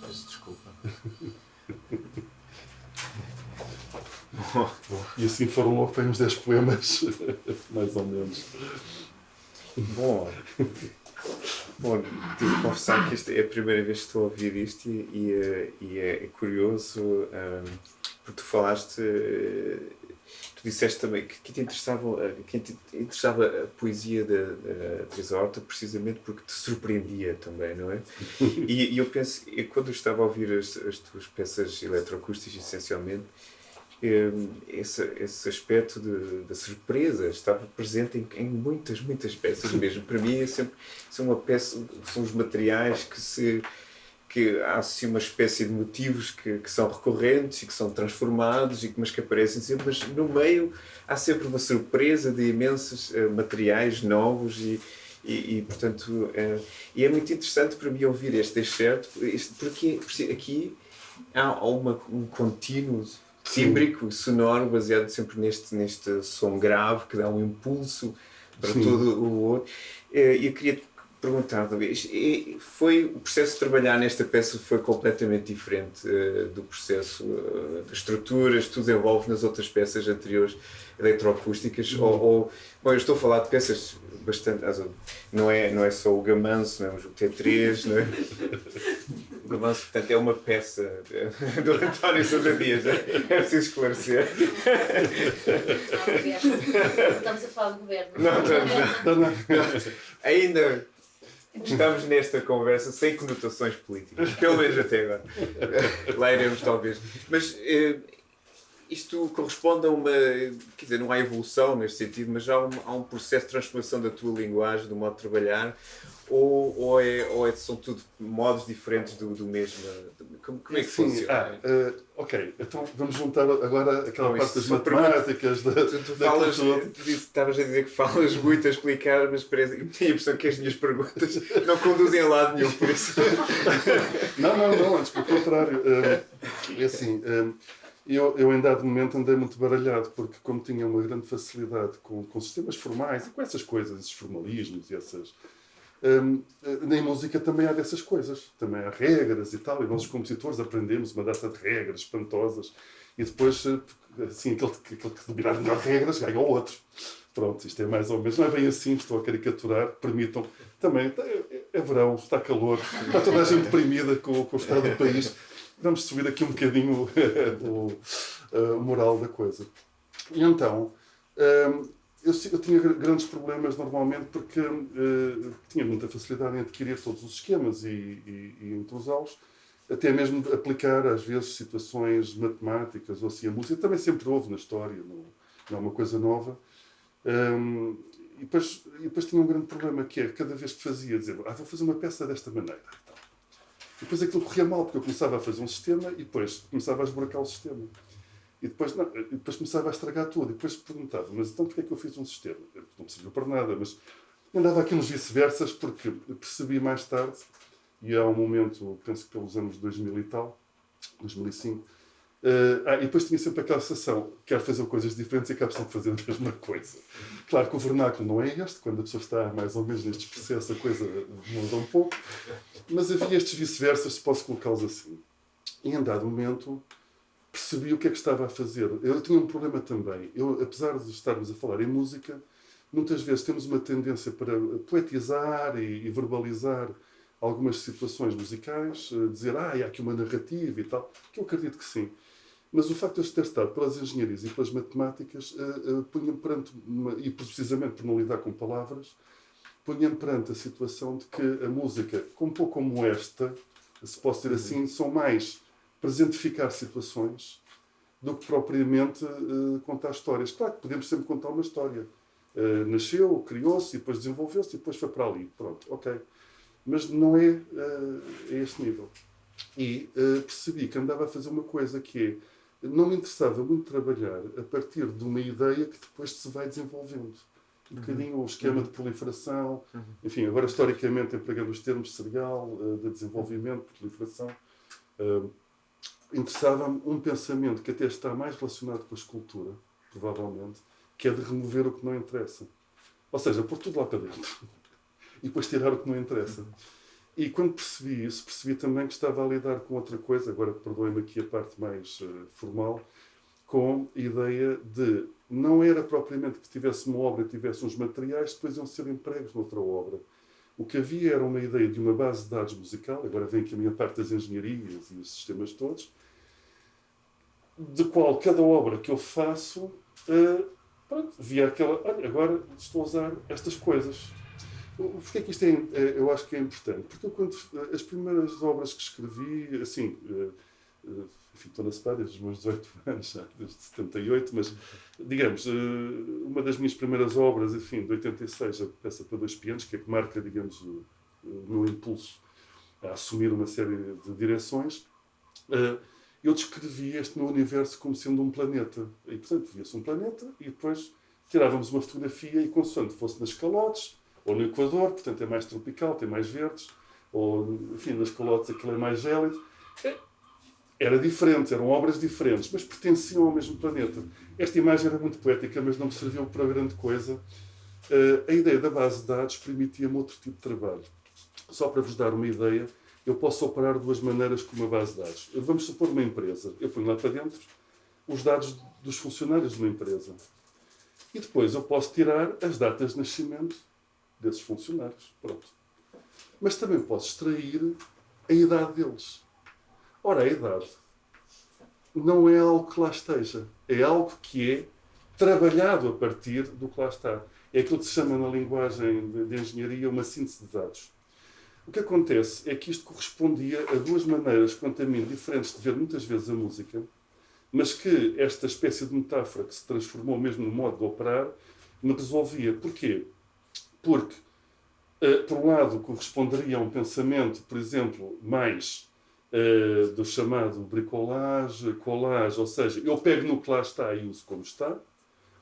Peço desculpa. E assim foram logo para uns 10 poemas, mais ou menos. Bom, devo confessar que esta é a primeira vez que estou a ouvir isto e é curioso, porque tu falaste, tu disseste também que te interessava a poesia da Teresa Horta precisamente porque te surpreendia também, não é? E eu penso, quando eu estava a ouvir as tuas peças eletroacústicas essencialmente, esse aspecto da surpresa estava presente em muitas peças mesmo. Para mim é sempre são os materiais que há assim uma espécie de motivos que são recorrentes e que são transformados mas que aparecem sempre, mas no meio há sempre uma surpresa de imensos materiais novos e portanto e é muito interessante para mim ouvir este excerto porque aqui há um contínuo tímbrico, sonoro, baseado sempre neste som grave que dá um impulso para todo o outro. E eu queria te perguntar talvez, o processo de trabalhar nesta peça foi completamente diferente do processo das estruturas que tu desenvolves nas outras peças anteriores eletroacústicas? Bom, eu estou a falar de peças bastante... Não é só o Gamanço, não é o T3, não é? O Gamanço, portanto, é uma peça do António Sousa Dias, é preciso esclarecer. Estamos a falar do governo. Não. Ainda estamos nesta conversa sem conotações políticas, pelo menos até agora. Lá iremos, talvez. Mas isto corresponde a uma... Quer dizer, não há evolução neste sentido, mas há um processo de transformação da tua linguagem, do modo de trabalhar, ou são tudo modos diferentes do mesmo? Como é que funciona? Ok, então vamos juntar agora aquela parte das matemáticas. Tu estavas a dizer que falas muito a explicar, mas parece que tinha a impressão que as minhas perguntas não conduzem a lado nenhum, por isso. Não, antes pelo contrário. É assim, eu em dado momento andei muito baralhado, porque como tinha uma grande facilidade com sistemas formais e com essas coisas, esses formalismos e essas... na música também há dessas coisas, também há regras e tal, e nós os compositores aprendemos uma data de regras espantosas e depois assim, aquele que dominar melhor regras ganha o outro. Pronto, isto é mais ou menos, não é bem assim, estou a caricaturar, permitam, também é verão, está calor, está toda a gente deprimida com o estado do país, vamos subir aqui um bocadinho o moral da coisa. E então eu tinha grandes problemas normalmente porque tinha muita facilidade em adquirir todos os esquemas e entrosá-los. até mesmo aplicar, às vezes, situações matemáticas ou assim. A música também sempre houve na história, não é uma coisa nova. E depois tinha um grande problema, que é, cada vez que fazia, dizer, vou fazer uma peça desta maneira. E depois aquilo corria mal, porque eu começava a fazer um sistema e depois começava a esburacar o sistema. E depois começava a estragar tudo. E depois perguntava, mas então porquê é que eu fiz um sistema? Não me serviu para nada, mas andava aqui nos vice-versas, porque percebi mais tarde, e há um momento, penso que pelos anos 2000 e tal, 2005, e depois tinha sempre aquela sensação, quero fazer coisas diferentes e acabo sempre fazer a mesma coisa. Claro que o vernáculo não é este, quando a pessoa está mais ou menos nestes processos a coisa muda um pouco, mas havia estes vice-versas, se posso colocá-los assim. E em dado momento percebi o que é que estava a fazer. Eu tinha um problema também. Apesar de estarmos a falar em música, muitas vezes temos uma tendência para poetizar e verbalizar algumas situações musicais, dizer, há aqui uma narrativa e tal, que eu acredito que sim. Mas o facto de eu ter estado pelas engenharias e pelas matemáticas punha-me perante, e precisamente por não lidar com palavras, punha-me perante a situação de que a música, um pouco como esta, se posso dizer assim, são mais presentificar situações do que propriamente contar histórias. Claro que podemos sempre contar uma história. Nasceu, criou-se, e depois desenvolveu-se, e depois foi para ali. Pronto, ok. Mas não é a este nível. E percebi que andava a fazer uma coisa que é, não me interessava muito trabalhar a partir de uma ideia que depois se vai desenvolvendo. Um bocadinho o esquema de proliferação, enfim, agora historicamente empregando os termos serial, de desenvolvimento, proliferação, interessava-me um pensamento que até está mais relacionado com a escultura, provavelmente, que é de remover o que não interessa. Ou seja, pôr tudo lá para dentro. E depois tirar o que não interessa. E quando percebi isso, percebi também que estava a lidar com outra coisa, agora perdoem-me aqui a parte mais formal, com a ideia de, não era propriamente que tivesse uma obra e tivesse uns materiais, depois iam ser empregos noutra obra. O que havia era uma ideia de uma base de dados musical, agora vem aqui a minha parte das engenharias e os sistemas todos, de qual cada obra que eu faço, via aquela, olha, agora estou a usar estas coisas. Porquê que isto eu acho que é importante? Porque as primeiras obras que escrevi, assim, enfim, estou na SPA desde os meus 18 anos, já, desde 78, mas, digamos, uma das minhas primeiras obras, enfim, de 86, a peça para 2 pianos, que é que marca, digamos, o meu impulso a assumir uma série de direções, eu descrevi este meu universo como sendo um planeta. E, portanto, via-se um planeta e depois tirávamos uma fotografia e, consoante fosse nas calotes, ou no Equador, portanto é mais tropical, tem mais verdes, ou, enfim, nas calotes aquilo é mais gélido. Era diferente, eram obras diferentes, mas pertenciam ao mesmo planeta. Esta imagem era muito poética, mas não me serviu para grande coisa. A ideia da base de dados permitia-me outro tipo de trabalho. Só para vos dar uma ideia, eu posso operar de 2 maneiras com uma base de dados. Vamos supor uma empresa. Eu ponho lá para dentro os dados dos funcionários de uma empresa. E depois eu posso tirar as datas de nascimento desses funcionários. Pronto. Mas também posso extrair a idade deles. Ora, a idade não é algo que lá esteja. É algo que é trabalhado a partir do que lá está. É aquilo que se chama na linguagem de engenharia uma síntese de dados. O que acontece é que isto correspondia a 2 maneiras, quanto a mim, diferentes de ver muitas vezes a música, mas que esta espécie de metáfora que se transformou mesmo no modo de operar, me resolvia. Porquê? Porque, por um lado, corresponderia a um pensamento, por exemplo, mais do chamado bricolage, colage, ou seja, eu pego no que lá está e uso como está,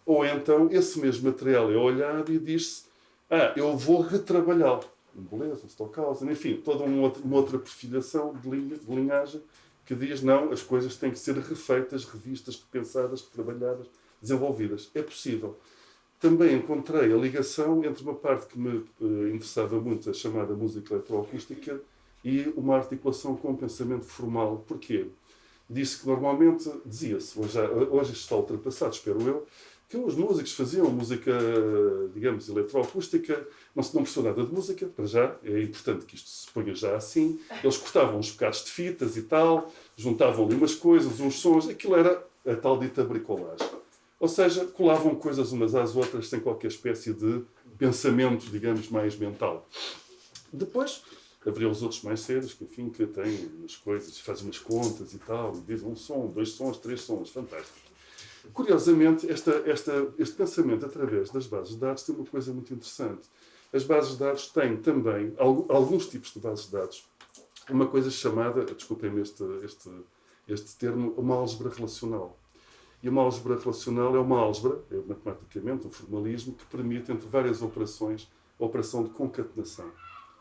ou então esse mesmo material é olhado e diz-se, eu vou retrabalhá-lo. Beleza, Stockhausen, enfim, toda uma outra perfilhação de linhagem que diz, não, as coisas têm que ser refeitas, revistas, pensadas, trabalhadas, desenvolvidas. É possível. Também encontrei a ligação entre uma parte que me interessava muito, a chamada música eletroacústica, e uma articulação com o pensamento formal. Porquê? Disse que normalmente, dizia-se, hoje está ultrapassado, espero eu, que os músicos faziam música, digamos, eletroacústica, não percebeu nada de música, para já, é importante que isto se ponha já assim. Eles cortavam uns bocados de fitas e tal, juntavam ali umas coisas, uns sons, aquilo era a tal dita bricolagem. Ou seja, colavam coisas umas às outras sem qualquer espécie de pensamento, digamos, mais mental. Depois, Haveria os outros mais sérios que, enfim, que têm umas coisas, fazem umas contas e tal, e dizem um som, 2 sons, 3 sons, fantástico. Curiosamente, este pensamento através das bases de dados tem uma coisa muito interessante. As bases de dados têm também, alguns tipos de bases de dados, uma coisa chamada, desculpem-me este termo, uma álgebra relacional. E uma álgebra relacional é uma álgebra, matematicamente, um formalismo, que permite, entre várias operações, a operação de concatenação.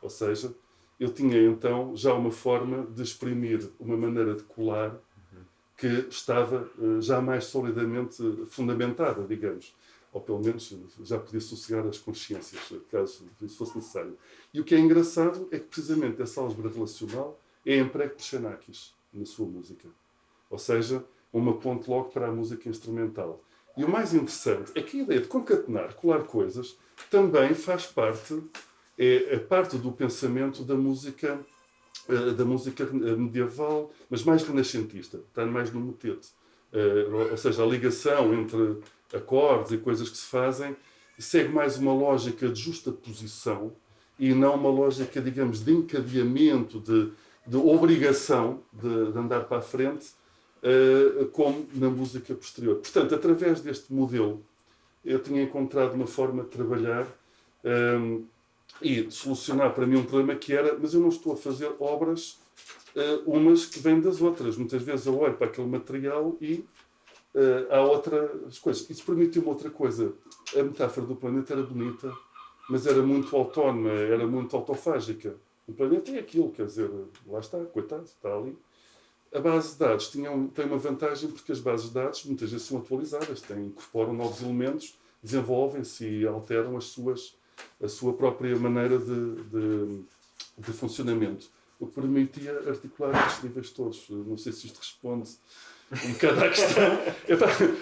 Ou seja, eu tinha então já uma forma de exprimir uma maneira de colar que estava já mais solidamente fundamentada, digamos. Ou pelo menos já podia sossegar as consciências, caso isso fosse necessário. E o que é engraçado é que precisamente essa álgebra relacional é emprego de Xenakis na sua música. Ou seja, uma ponte logo para a música instrumental. E o mais interessante é que a ideia de concatenar, colar coisas, também faz parte, é parte do pensamento da música medieval, mas mais renascentista, está mais no motete. Ou seja, a ligação entre acordes e coisas que se fazem segue mais uma lógica de justaposição e não uma lógica, digamos, de encadeamento, de obrigação de andar para a frente, como na música posterior. Portanto, através deste modelo, eu tinha encontrado uma forma de trabalhar e de solucionar para mim um problema que era, mas eu não estou a fazer obras umas que vêm das outras. Muitas vezes eu olho para aquele material e há outras coisas. Isso permitiu-me outra coisa. A metáfora do planeta era bonita, mas era muito autónoma, era muito autofágica. O planeta é aquilo, quer dizer, lá está, coitado, está ali. A base de dados tem uma vantagem porque as bases de dados muitas vezes são atualizadas, incorporam novos elementos, desenvolvem-se e alteram a sua própria maneira de funcionamento. O que permitia articular estes níveis todos. Não sei se isto responde um bocado à questão.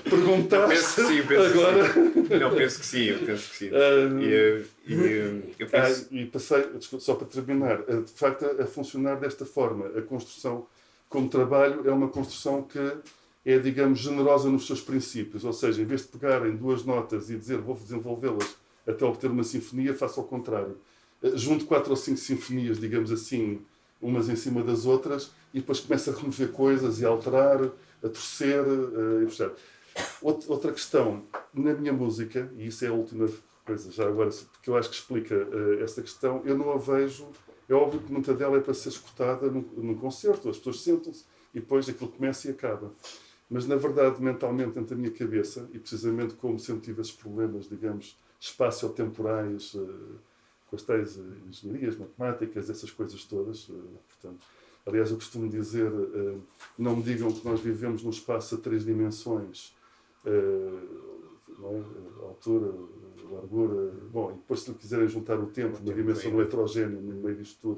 Perguntar penso que sim, agora. Não, penso que sim, eu penso que sim. Eu penso... E passei, só para terminar, de facto, a funcionar desta forma. A construção como trabalho é uma construção que é, digamos, generosa nos seus princípios. Ou seja, em vez de pegar em 2 notas e dizer vou desenvolvê-las até obter uma sinfonia, faço ao contrário. Junto 4 ou 5 sinfonias, digamos assim, umas em cima das outras, e depois começo a remover coisas e a alterar, a torcer, e puxar. Outra questão, na minha música, e isso é a última coisa, já agora, porque eu acho que explica esta questão, eu não a vejo. É óbvio que muita dela é para ser escutada num concerto, as pessoas sentam-se e depois aquilo começa e acaba. Mas, na verdade, mentalmente, dentro da minha cabeça, e precisamente como sempre tive esses problemas, digamos, espaciotemporais, com as tais engenharias, matemáticas, essas coisas todas, portanto, aliás, eu costumo dizer, não me digam que nós vivemos num espaço a 3 dimensões, não é? Altura, largura, bom, e depois se quiserem juntar o tempo, uma dimensão heterogénea no meio disto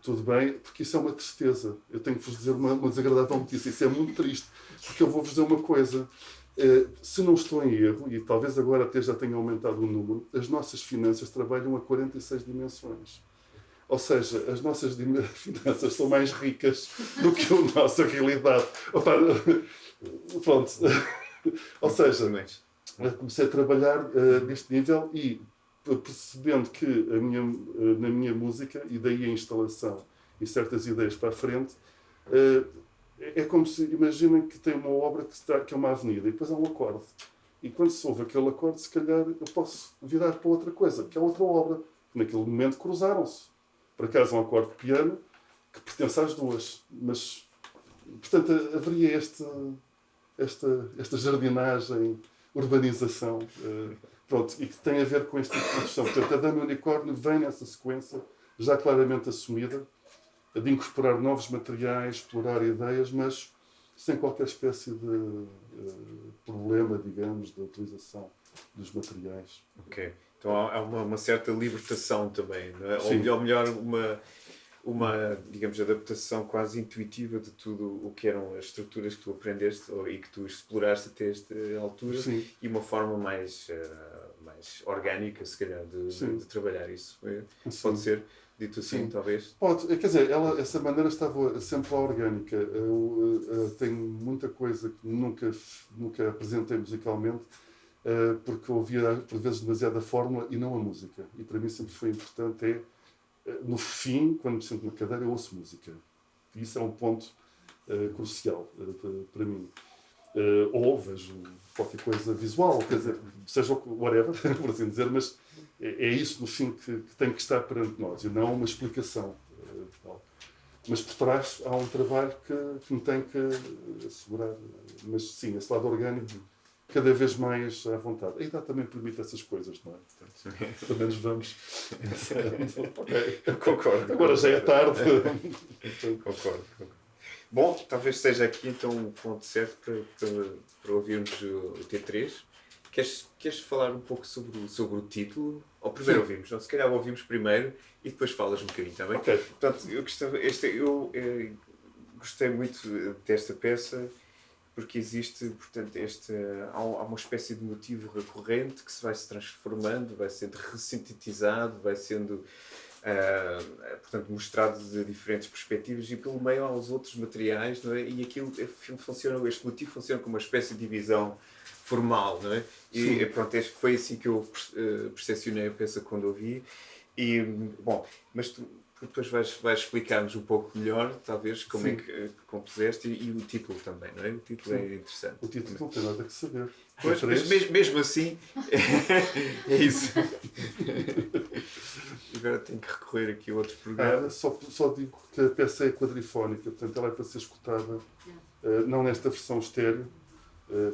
tudo bem, porque isso é uma tristeza. Eu tenho que vos dizer uma desagradável notícia, isso é muito triste, porque eu vou-vos dizer uma coisa, se não estou em erro, e talvez agora até já tenha aumentado o número, as nossas finanças trabalham a 46 dimensões. Ou seja, as nossas finanças são mais ricas do que a nossa realidade. Opa, pronto. Ou seja, comecei a trabalhar neste nível e percebendo que na minha música, e daí a instalação e certas ideias para a frente, é como se, imaginem que tem uma obra que é uma avenida e depois há um acorde. E quando se ouve aquele acorde, se calhar eu posso virar para outra coisa, que é outra obra. Naquele momento cruzaram-se. Por acaso um acorde de piano que pertence às duas. Mas, portanto, haveria esta jardinagem, urbanização, pronto, e que tem a ver com este tipo de produção. Portanto, a Dama Unicórnio vem nessa sequência, já claramente assumida, de incorporar novos materiais, explorar ideias, mas sem qualquer espécie de problema, digamos, da utilização dos materiais. Ok. Então há uma certa libertação também, não é? Sim. Ou melhor, uma, digamos, adaptação quase intuitiva de tudo o que eram as estruturas que tu aprendeste e que tu exploraste até esta altura. Sim. E uma forma mais orgânica, se calhar, de trabalhar isso. Pode ser dito assim, talvez? Pode. Quer dizer, essa maneira estava sempre orgânica. Eu tenho muita coisa que nunca apresentei musicalmente, porque eu ouvia por vezes demasiada fórmula e não a música. E para mim sempre foi importante no fim, quando me sento na cadeira, eu ouço música. E isso é um ponto crucial para mim. Ou vejo qualquer coisa visual, quer dizer, seja whatever, por assim dizer, mas é isso, no fim, que tem que estar perante nós, e não uma explicação. Mas por trás há um trabalho que me tem que assegurar. Mas sim, esse lado orgânico, cada vez mais à vontade. A idade também permite essas coisas, não é? Portanto, pelo menos vamos. Ok. Concordo. Agora já é tarde. Concordo. Bom, talvez seja aqui então o ponto certo para ouvirmos o T3. Queres falar um pouco sobre o título? Ou primeiro ouvimos? Não, se calhar ouvimos primeiro e depois falas um bocadinho, está bem? Ok. Portanto, eu gostei muito desta peça porque existe, portanto, há uma espécie de motivo recorrente que se transformando, vai sendo ressintetizado, vai sendo portanto, mostrado de diferentes perspectivas e pelo meio aos outros materiais, não é? E aquilo este motivo funciona como uma espécie de divisão formal, não é? E pronto, foi assim que eu percepcionei a peça quando ouvi. E, bom, mas tu depois vais explicar-nos um pouco melhor, talvez, como é que compuseste e o título também, não é? O título é interessante. O título não tem nada que saber. Pois, mas mesmo assim, é isso. Agora tenho que recorrer aqui a outros programas. Só digo que a peça é quadrifónica, portanto ela é para ser escutada, não nesta versão estéreo,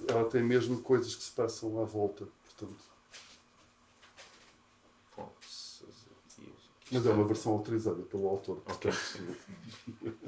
ela tem mesmo coisas que se passam à volta, portanto. Mas é uma versão autorizada pelo autor, portanto. Okay.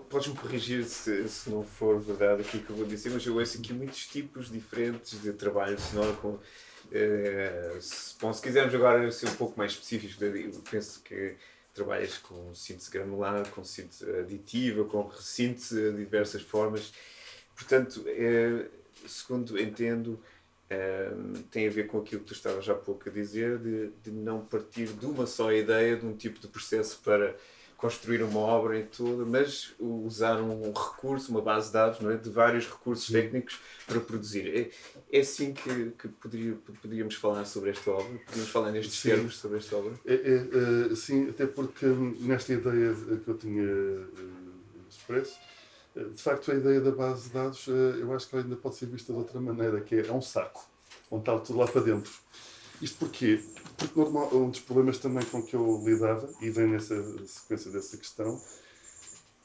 Podes-me corrigir se não for verdade aquilo que eu vou dizer, mas eu ouço aqui muitos tipos diferentes de trabalho sonoro. Se quisermos agora ser um pouco mais específicos, eu penso que trabalhas com síntese granular, com síntese aditiva, com síntese de diversas formas. Portanto, segundo entendo, tem a ver com aquilo que tu estavas há pouco a dizer, de não partir de uma só ideia, de um tipo de processo para construir uma obra e tudo, mas usar um recurso, uma base de dados, não é? De vários recursos técnicos para produzir. É assim que poderíamos falar sobre esta obra? Podíamos falar nestes termos sobre esta obra? Sim, até porque nesta ideia que eu tinha expresso, de facto a ideia da base de dados, eu acho que ela ainda pode ser vista de outra maneira, que é um saco, onde está tudo lá para dentro. Isto porquê? Porque um dos problemas também com que eu lidava, e vem nessa sequência dessa questão,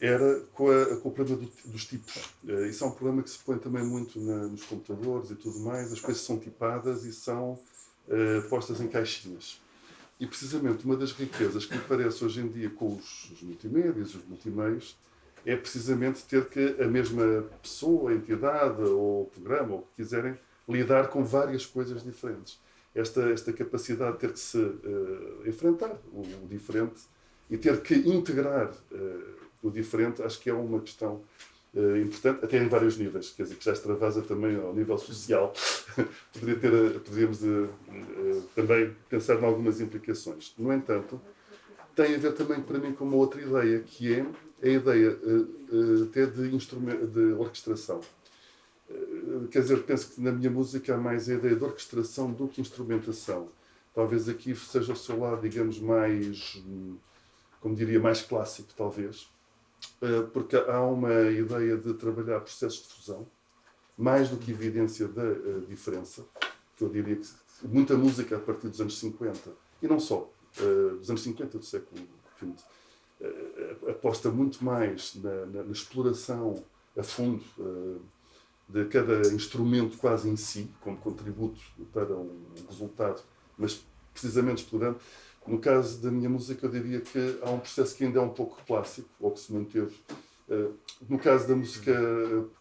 era com o problema dos tipos. Isso é um problema que se põe também muito nos computadores e tudo mais. As coisas são tipadas e são postas em caixinhas. E precisamente uma das riquezas que me parece hoje em dia com os multimédias, os multimeios, é precisamente ter que a mesma pessoa, entidade ou programa, ou o que quiserem, lidar com várias coisas diferentes. Esta capacidade de ter que se enfrentar o diferente e ter que integrar o diferente, acho que é uma questão importante, até em vários níveis, quer dizer, que já extravasa também ao nível social. Poderíamos também pensar em algumas implicações. No entanto, tem a ver também para mim com uma outra ideia, que é a ideia até de orquestração. Quer dizer, penso que na minha música há mais a ideia de orquestração do que instrumentação. Talvez aqui seja o seu lado, digamos, mais, como diria, mais clássico, talvez. Porque há uma ideia de trabalhar processos de fusão, mais do que evidência da diferença, que eu diria que muita música a partir dos anos 50, e não só, dos anos 50 do século XX, aposta muito mais na exploração a fundo de cada instrumento quase em si, como contributo para um resultado, mas precisamente explorando. No caso da minha música, eu diria que há um processo que ainda é um pouco clássico, ou que se manteve. No caso da música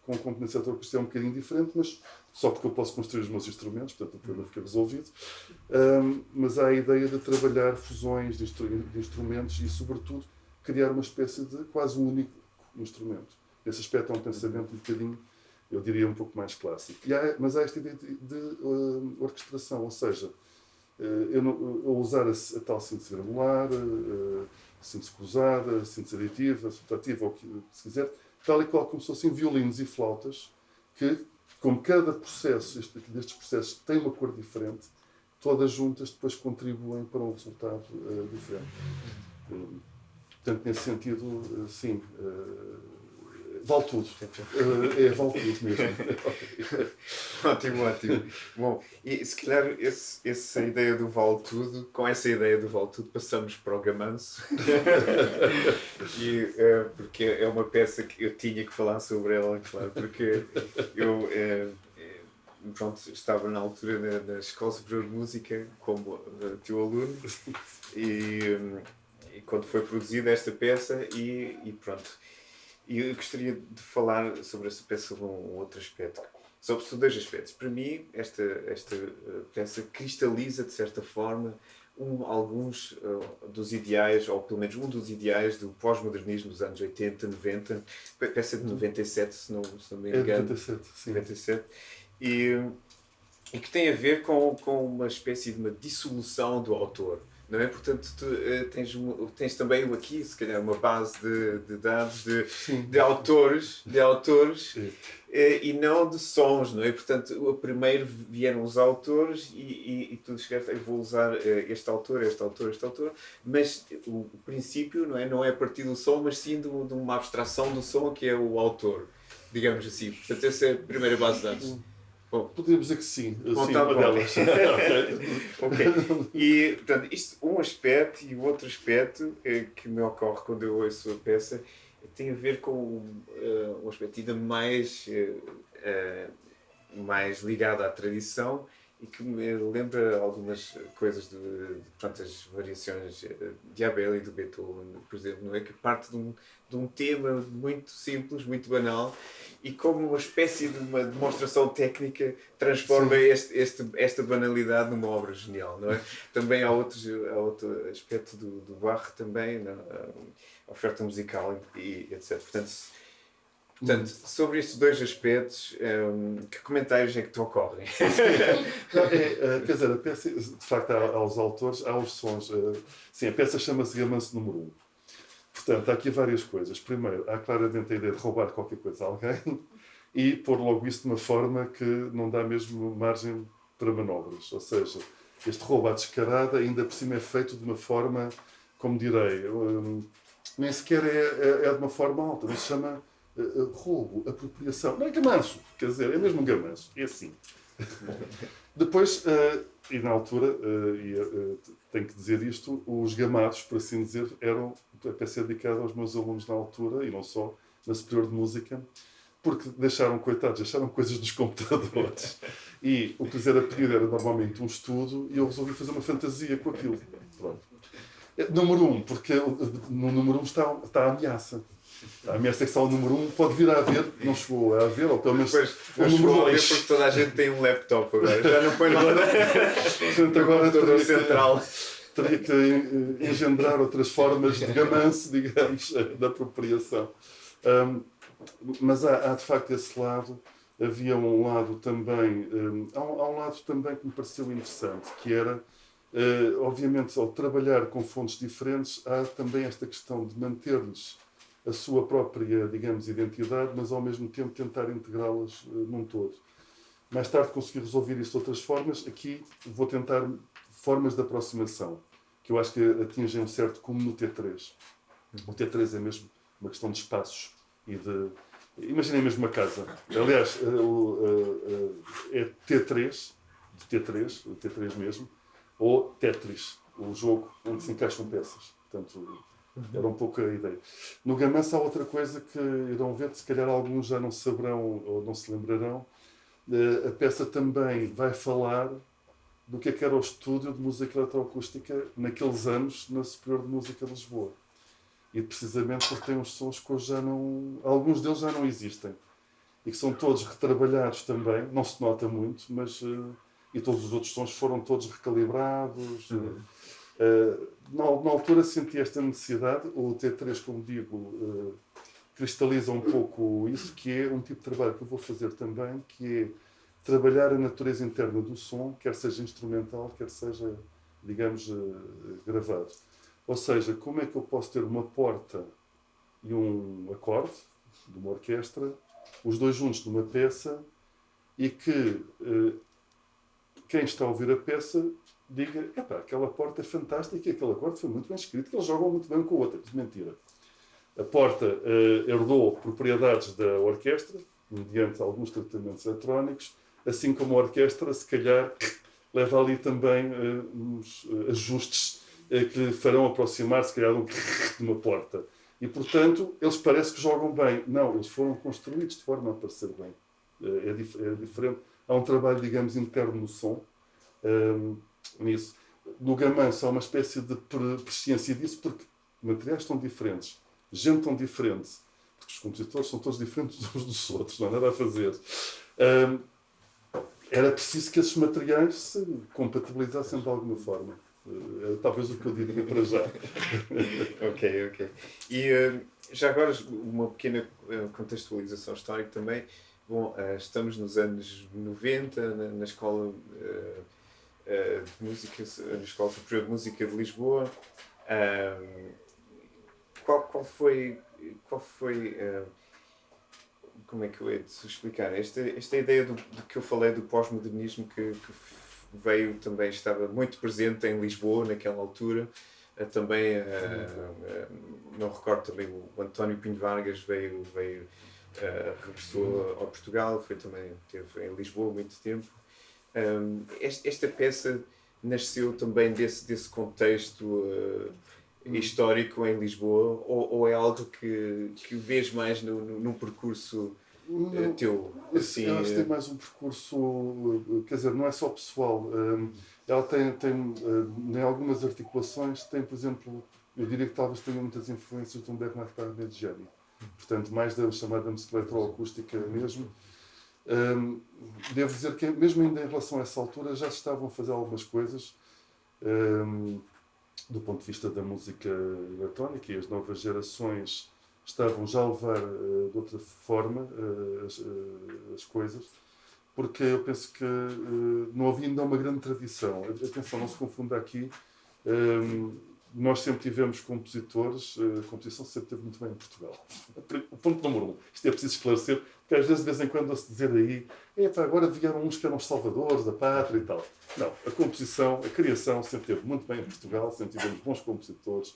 com componente orquestral é um bocadinho diferente, mas só porque eu posso construir os meus instrumentos, portanto o problema fica resolvido. Mas há a ideia de trabalhar fusões de instrumentos e, sobretudo, criar uma espécie de quase um único instrumento. Esse aspecto é um pensamento um bocadinho, eu diria, um pouco mais clássico. Mas há esta ideia de orquestração, ou seja, eu usar a tal síntese granular, síntese cruzada, síntese aditiva, subtrativa, ou o que se quiser, tal e qual como se fossem violinos e flautas, que, como cada processo destes processos tem uma cor diferente, todas juntas depois contribuem para um resultado diferente. Portanto, nesse sentido, sim, vale tudo. Vale tudo mesmo. Ótimo. Bom, e se calhar essa ideia do vale tudo, com essa ideia do vale tudo, passamos para o Gamanço. Porque é uma peça que eu tinha que falar sobre ela, claro, porque eu estava na altura na Escola Superior de Música como teu aluno e quando foi produzida esta peça e pronto. E eu gostaria de falar sobre essa peça com um outro aspecto. Sobre dois aspectos. Para mim, esta peça cristaliza, de certa forma, alguns dos ideais, ou pelo menos um dos ideais do pós-modernismo dos anos 80, 90. Peça de 97, se não me engano. É 97, sim. 97. E que tem a ver com uma espécie de uma dissolução do autor. Não é? Portanto, tu tens também aqui, se calhar, uma base de dados de autores e não de sons, não é? Portanto, primeiro vieram os autores e tu chegaste, eu vou usar este autor, mas o princípio não é a partir do som, mas sim de uma abstração do som que é o autor, digamos assim. Portanto, essa é a primeira base de dados. Bom, podemos dizer que sim. Bom, sim, tá uma bom. delas. Ok. E, portanto, isto um aspecto e o outro aspecto que me ocorre quando eu ouço a peça tem a ver com um aspecto ainda mais ligado à tradição e que me lembra algumas coisas portanto, as variações de Abel e do Beethoven, por exemplo, não é? Que parte de um tema muito simples, muito banal, e como uma espécie de uma demonstração técnica transforma esta banalidade numa obra genial, não é? Também há outro aspecto do Bach também, a oferta musical e etc. Portanto, sobre estes dois aspectos, que comentários é que te ocorrem? Quer dizer, a peça, de facto, há os autores, há os sons. Sim, a peça chama-se Gamanço número 1. Portanto, há aqui várias coisas. Primeiro, há claramente a ideia de roubar qualquer coisa a alguém e pôr logo isso de uma forma que não dá mesmo margem para manobras. Ou seja, este roubo à descarada, ainda por cima, é feito de uma forma, como direi, nem sequer é de uma forma alta, não se chama roubo, apropriação. Não é gamanço, quer dizer, é mesmo um gamanço, é assim. Depois, e na altura, tenho que dizer isto, os gamados, por assim dizer, eram a peça dedicada aos meus alunos na altura, e não só, na Superior de Música, porque deixaram coisas dos computadores. E o que lhes era pedido era normalmente um estudo, e eu resolvi fazer uma fantasia com aquilo. Pronto. Número 1, porque no número 1 está a ameaça. A ameaça é que só o número 1 pode vir a haver, não chegou a haver, ou pelo menos o número 2. Porque toda a gente tem um laptop agora, já não põe nada. Portanto, agora central. Teria que engendrar outras formas de gamanço, digamos, da apropriação. Mas há de facto esse lado. Havia um lado também, há um lado também que me pareceu interessante, que era, obviamente, ao trabalhar com fontes diferentes, há também esta questão de manter-lhes a sua própria, digamos, identidade, mas ao mesmo tempo tentar integrá-las num todo. Mais tarde consegui resolver isso de outras formas. Aqui vou tentar formas de aproximação, que eu acho que atingem um certo como no T3. O T3 é mesmo uma questão de espaços e de... Imaginem mesmo uma casa. Aliás, é T3, de T3, o T3 mesmo, ou Tetris, o jogo onde se encaixam peças. Portanto, era um pouco a ideia. No gamanço há outra coisa que irão ver, se calhar alguns já não saberão ou não se lembrarão. A peça também vai falar do que era o estúdio de música eletroacústica naqueles anos na Superior de Música de Lisboa. E precisamente porque tem uns sons que hoje alguns deles já não existem. E que são todos retrabalhados também, não se nota muito, mas... e todos os outros sons foram todos recalibrados. Na altura senti esta necessidade. O T3, como digo, cristaliza um pouco isso, que é um tipo de trabalho que eu vou fazer também, que é trabalhar a natureza interna do som, quer seja instrumental, quer seja, digamos, gravado. Ou seja, como é que eu posso ter uma porta e um acorde de uma orquestra, os dois juntos numa peça, e que quem está a ouvir a peça diga, epá, aquela porta é fantástica e aquele acorde foi muito bem escrito, que eles jogam muito bem com o outro. Mentira. A porta herdou propriedades da orquestra, mediante alguns tratamentos eletrónicos, assim como a orquestra, se calhar, leva ali também uns ajustes que farão aproximar, se calhar, de uma porta. E, portanto, eles parecem que jogam bem. Não, eles foram construídos de forma a parecer bem. É diferente. Há um trabalho, digamos, interno no som, nisso. No gamanço há uma espécie de presciência disso, porque materiais estão diferentes, gente tão diferente, porque os compositores são todos diferentes uns dos outros, não há nada a fazer. Era preciso que esses materiais se compatibilizassem de alguma forma. Talvez o que eu diria para já. Ok. E já agora uma pequena contextualização histórica também. Bom, estamos nos anos 90 na Escola de Música, na Escola Superior de Música de Lisboa. Qual foi como é que eu hei de explicar? Esta ideia do que eu falei do pós-modernismo que veio também, estava muito presente em Lisboa naquela altura. Também, não recordo, também o António Pinho Vargas regressou ao Portugal, esteve em Lisboa há muito tempo. Esta peça nasceu também desse contexto histórico em Lisboa, ou é algo que vês mais num percurso teu? Assim, eu acho que tem mais um percurso, quer dizer, não é só pessoal. Ela tem em algumas articulações, tem, por exemplo, eu diria que talvez tenha muitas influências de um Bernard Parmigiani. Portanto, mais da chamada música eletroacústica mesmo. Devo dizer que, mesmo ainda em relação a essa altura, já se estavam a fazer algumas coisas do ponto de vista da música eletrónica, e as novas gerações estavam já a levar de outra forma as coisas, porque eu penso que não havia ainda uma grande tradição. Atenção, não se confunda aqui. Nós sempre tivemos compositores, a composição sempre esteve muito bem em Portugal. O ponto número 1, isto é preciso esclarecer, porque às vezes, de vez em quando, se dizer aí, agora vieram uns que eram os salvadores da pátria e tal. Não, a composição, a criação sempre esteve muito bem em Portugal, sempre tivemos bons compositores,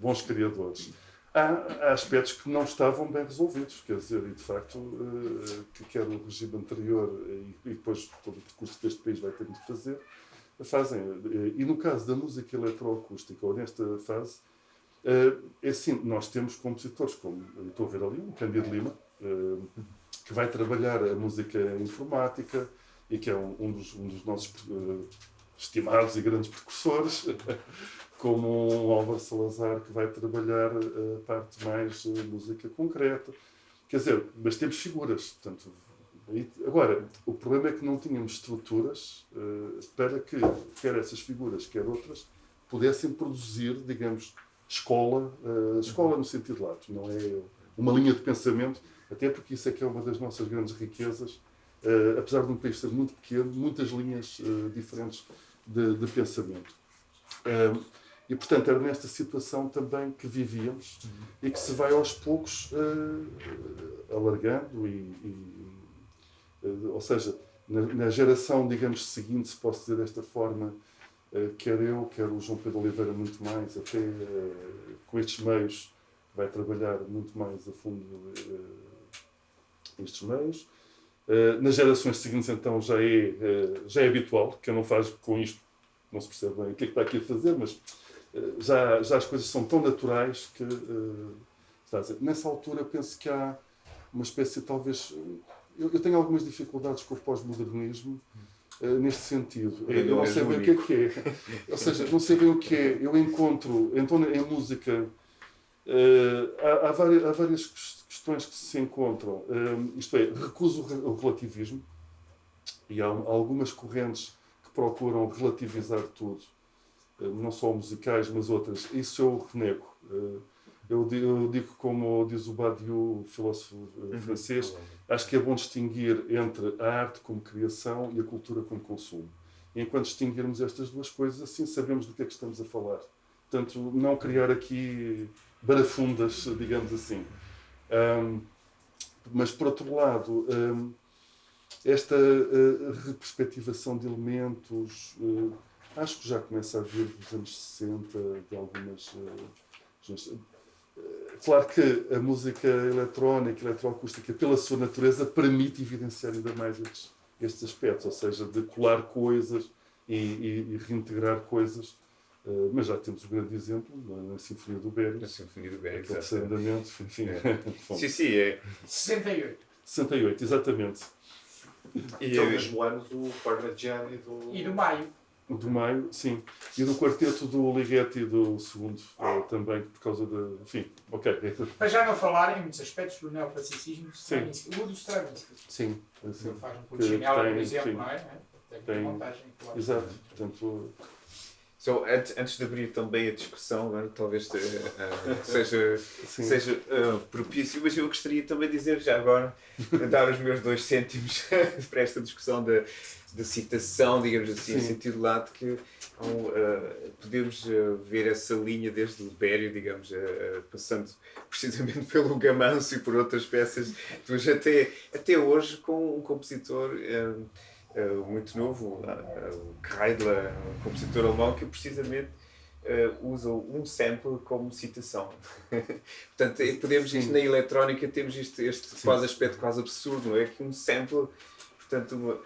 bons criadores. Há aspectos que não estavam bem resolvidos, quer dizer, e de facto, que quer o regime anterior e depois todo o percurso que este país vai ter de fazer, fazem. E no caso da música eletroacústica, ou nesta fase, é assim, nós temos compositores, como estou a ver ali, o Cândido Lima, que vai trabalhar a música informática e que é um dos nossos estimados e grandes precursores, como o Álvaro Salazar, que vai trabalhar a parte mais música concreta. Quer dizer, mas temos figuras, portanto. Agora, o problema é que não tínhamos estruturas para que, quer essas figuras, quer outras, pudessem produzir, digamos, escola no sentido lato, não é uma linha de pensamento, até porque isso é que é uma das nossas grandes riquezas, apesar de um país ser muito pequeno, muitas linhas diferentes de pensamento. E, portanto, era nesta situação também que vivíamos e que se vai aos poucos alargando ou seja, na geração, digamos, seguinte, se posso dizer desta forma, quer eu, quer o João Pedro Oliveira muito mais, até com estes meios, vai trabalhar muito mais a fundo estes meios. Nas gerações seguintes, então, já é habitual, que eu não faço com isto, não se percebe bem o que é que está aqui a fazer, mas já as coisas são tão naturais que, nessa altura, penso que há uma espécie, talvez... Eu tenho algumas dificuldades com o pós-modernismo neste sentido. Eu não sei bem o que é. Ou seja, não sei bem o que é. Eu encontro, então, em música, há várias questões que se encontram. Isto é, recuso o relativismo. E há algumas correntes que procuram relativizar tudo. Não só musicais, mas outras. Isso eu renego. Eu digo como diz o Badiou, filósofo francês, acho que é bom distinguir entre a arte como criação e a cultura como consumo. E enquanto distinguirmos estas duas coisas, assim sabemos do que é que estamos a falar. Portanto, não criar aqui barafundas, digamos assim. Mas, por outro lado, esta reperspectivação de elementos, acho que já começa a vir dos anos 60, de algumas... Claro que a música eletrónica, eletroacústica, pela sua natureza, permite evidenciar ainda mais estes aspectos, ou seja, de colar coisas e reintegrar coisas. Mas já temos um grande exemplo na Sinfonia do Bério. Na Sinfonia do Bério, aquele terceiro andamento, enfim. Sim, é. 68. 68, exatamente. E ao mesmo ano do Parmigiani e do Maio. Do Maio, sim. E do quarteto do Ligeti do segundo, também, por causa da... Enfim, ok. Para já não falar em muitos aspectos do neoclassicismo, o do Stravinsky. Sim. Ele faz um pouco genial, por exemplo, não é? Tem montagem. Claro. Exato. Portanto... Antes de abrir também a discussão, agora, talvez seja propício, mas eu gostaria também de dizer já agora, dar os meus 2 cêntimos para esta discussão da citação, digamos assim, em sentido lato, que podemos ver essa linha desde o Bério, digamos, passando precisamente pelo Gamanço e por outras peças, mas até hoje com um compositor muito novo, o Kreidler, um compositor alemão que precisamente usa um sample como citação. Portanto, podemos isto na eletrónica, temos este quase aspecto quase absurdo, não é? Que um sample, portanto,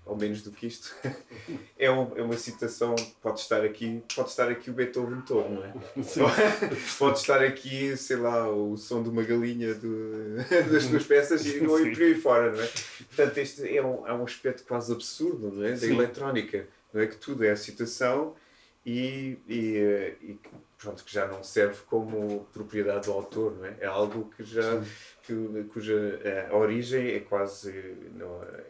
ou menos do que isto, é uma citação, pode estar aqui o Beethoven todo, não é? Sim. Pode estar aqui, sei lá, o som de uma galinha das tuas peças e não ir por aí fora, não é? Portanto, este é um aspecto quase absurdo, não é? Da eletrónica, não é? Que tudo é a citação e pronto, que já não serve como propriedade do autor, não é? É algo que já... cuja a origem é quase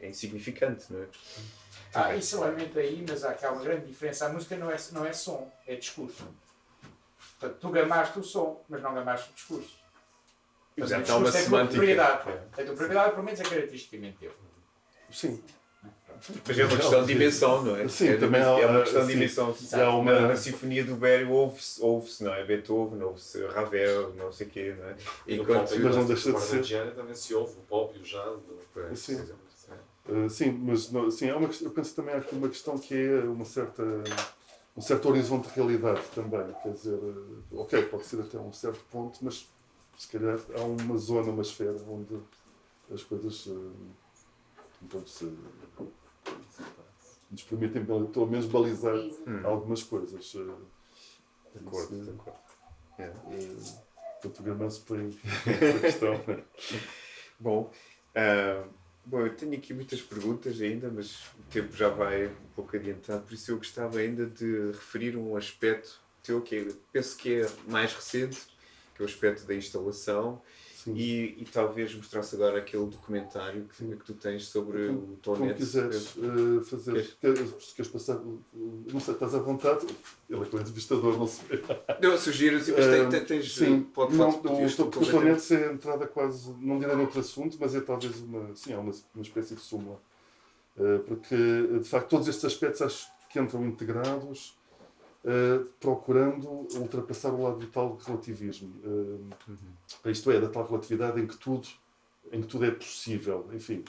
é insignificante, não é? Isso lamento aí, mas há uma grande diferença. A música não é som, é discurso. Portanto, tu gamaste o som, mas não gamaste o discurso. Portanto, há uma semântica. Propriedade. A tua propriedade, pelo menos, é caracteristicamente teu. Sim. Mas é uma questão de dimensão, não é? Sim, é também uma questão de dimensão. uma... Na Sinfonia do Bério ouve-se, não é? Beethoven, ouve-se Ravel, não sei o quê, não é? Enquanto mas não deixa de ser. Gianni também se ouve o pop e o jazz. Sim. Sim, mas sim, eu penso também há aqui uma questão que é um certo horizonte de realidade também. Quer dizer, ok, pode ser até um certo ponto, mas se calhar há uma zona, uma esfera onde as coisas nos permitem pelo menos balizar algumas coisas. De acordo. Portugalmente põe essa questão. Bom, eu tenho aqui muitas perguntas ainda, mas o tempo já vai um pouco adiantado, por isso eu gostava ainda de referir um aspecto teu que penso que é mais recente, que é o aspecto da instalação. E talvez mostrasse agora aquele documentário que tu tens sobre o Tonet. Como quiseres fazer. Queres passar? Não sei, estás à vontade? Ele é entrevistador, não sei. Não, sugiro, mas tens. Sim, o Tonet é entrada quase, não direi noutro assunto, mas é talvez uma espécie de súmula. Porque, de facto, todos estes aspectos acho que entram integrados. Procurando ultrapassar o lado do tal relativismo. Isto é, da tal relatividade em que tudo é possível. Enfim,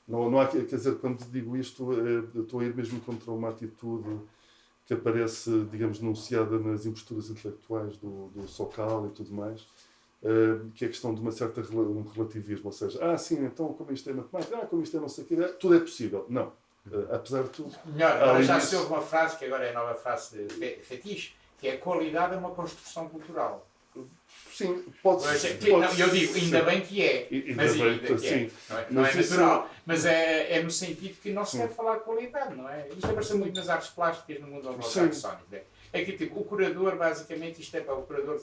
não há, quer dizer, quando digo isto, estou a ir mesmo contra uma atitude que aparece, digamos, enunciada nas imposturas intelectuais do Sokal e tudo mais, que é a questão de um relativismo, ou seja, sim, então como isto é matemática, como isto é não sei o que, tudo é possível. Não. Apesar de tudo. Melhor, agora já se ouve uma frase, que agora é a nova frase de fetiche, que é a qualidade é uma construção cultural. Sim, pode ser. Eu digo, ainda bem que é. Não é natural. Mas é no sentido que não se deve falar de qualidade, não é? Isto aparece muito nas artes plásticas no mundo anglo-saxónico. É que tipo, o curador, basicamente, isto é para o curador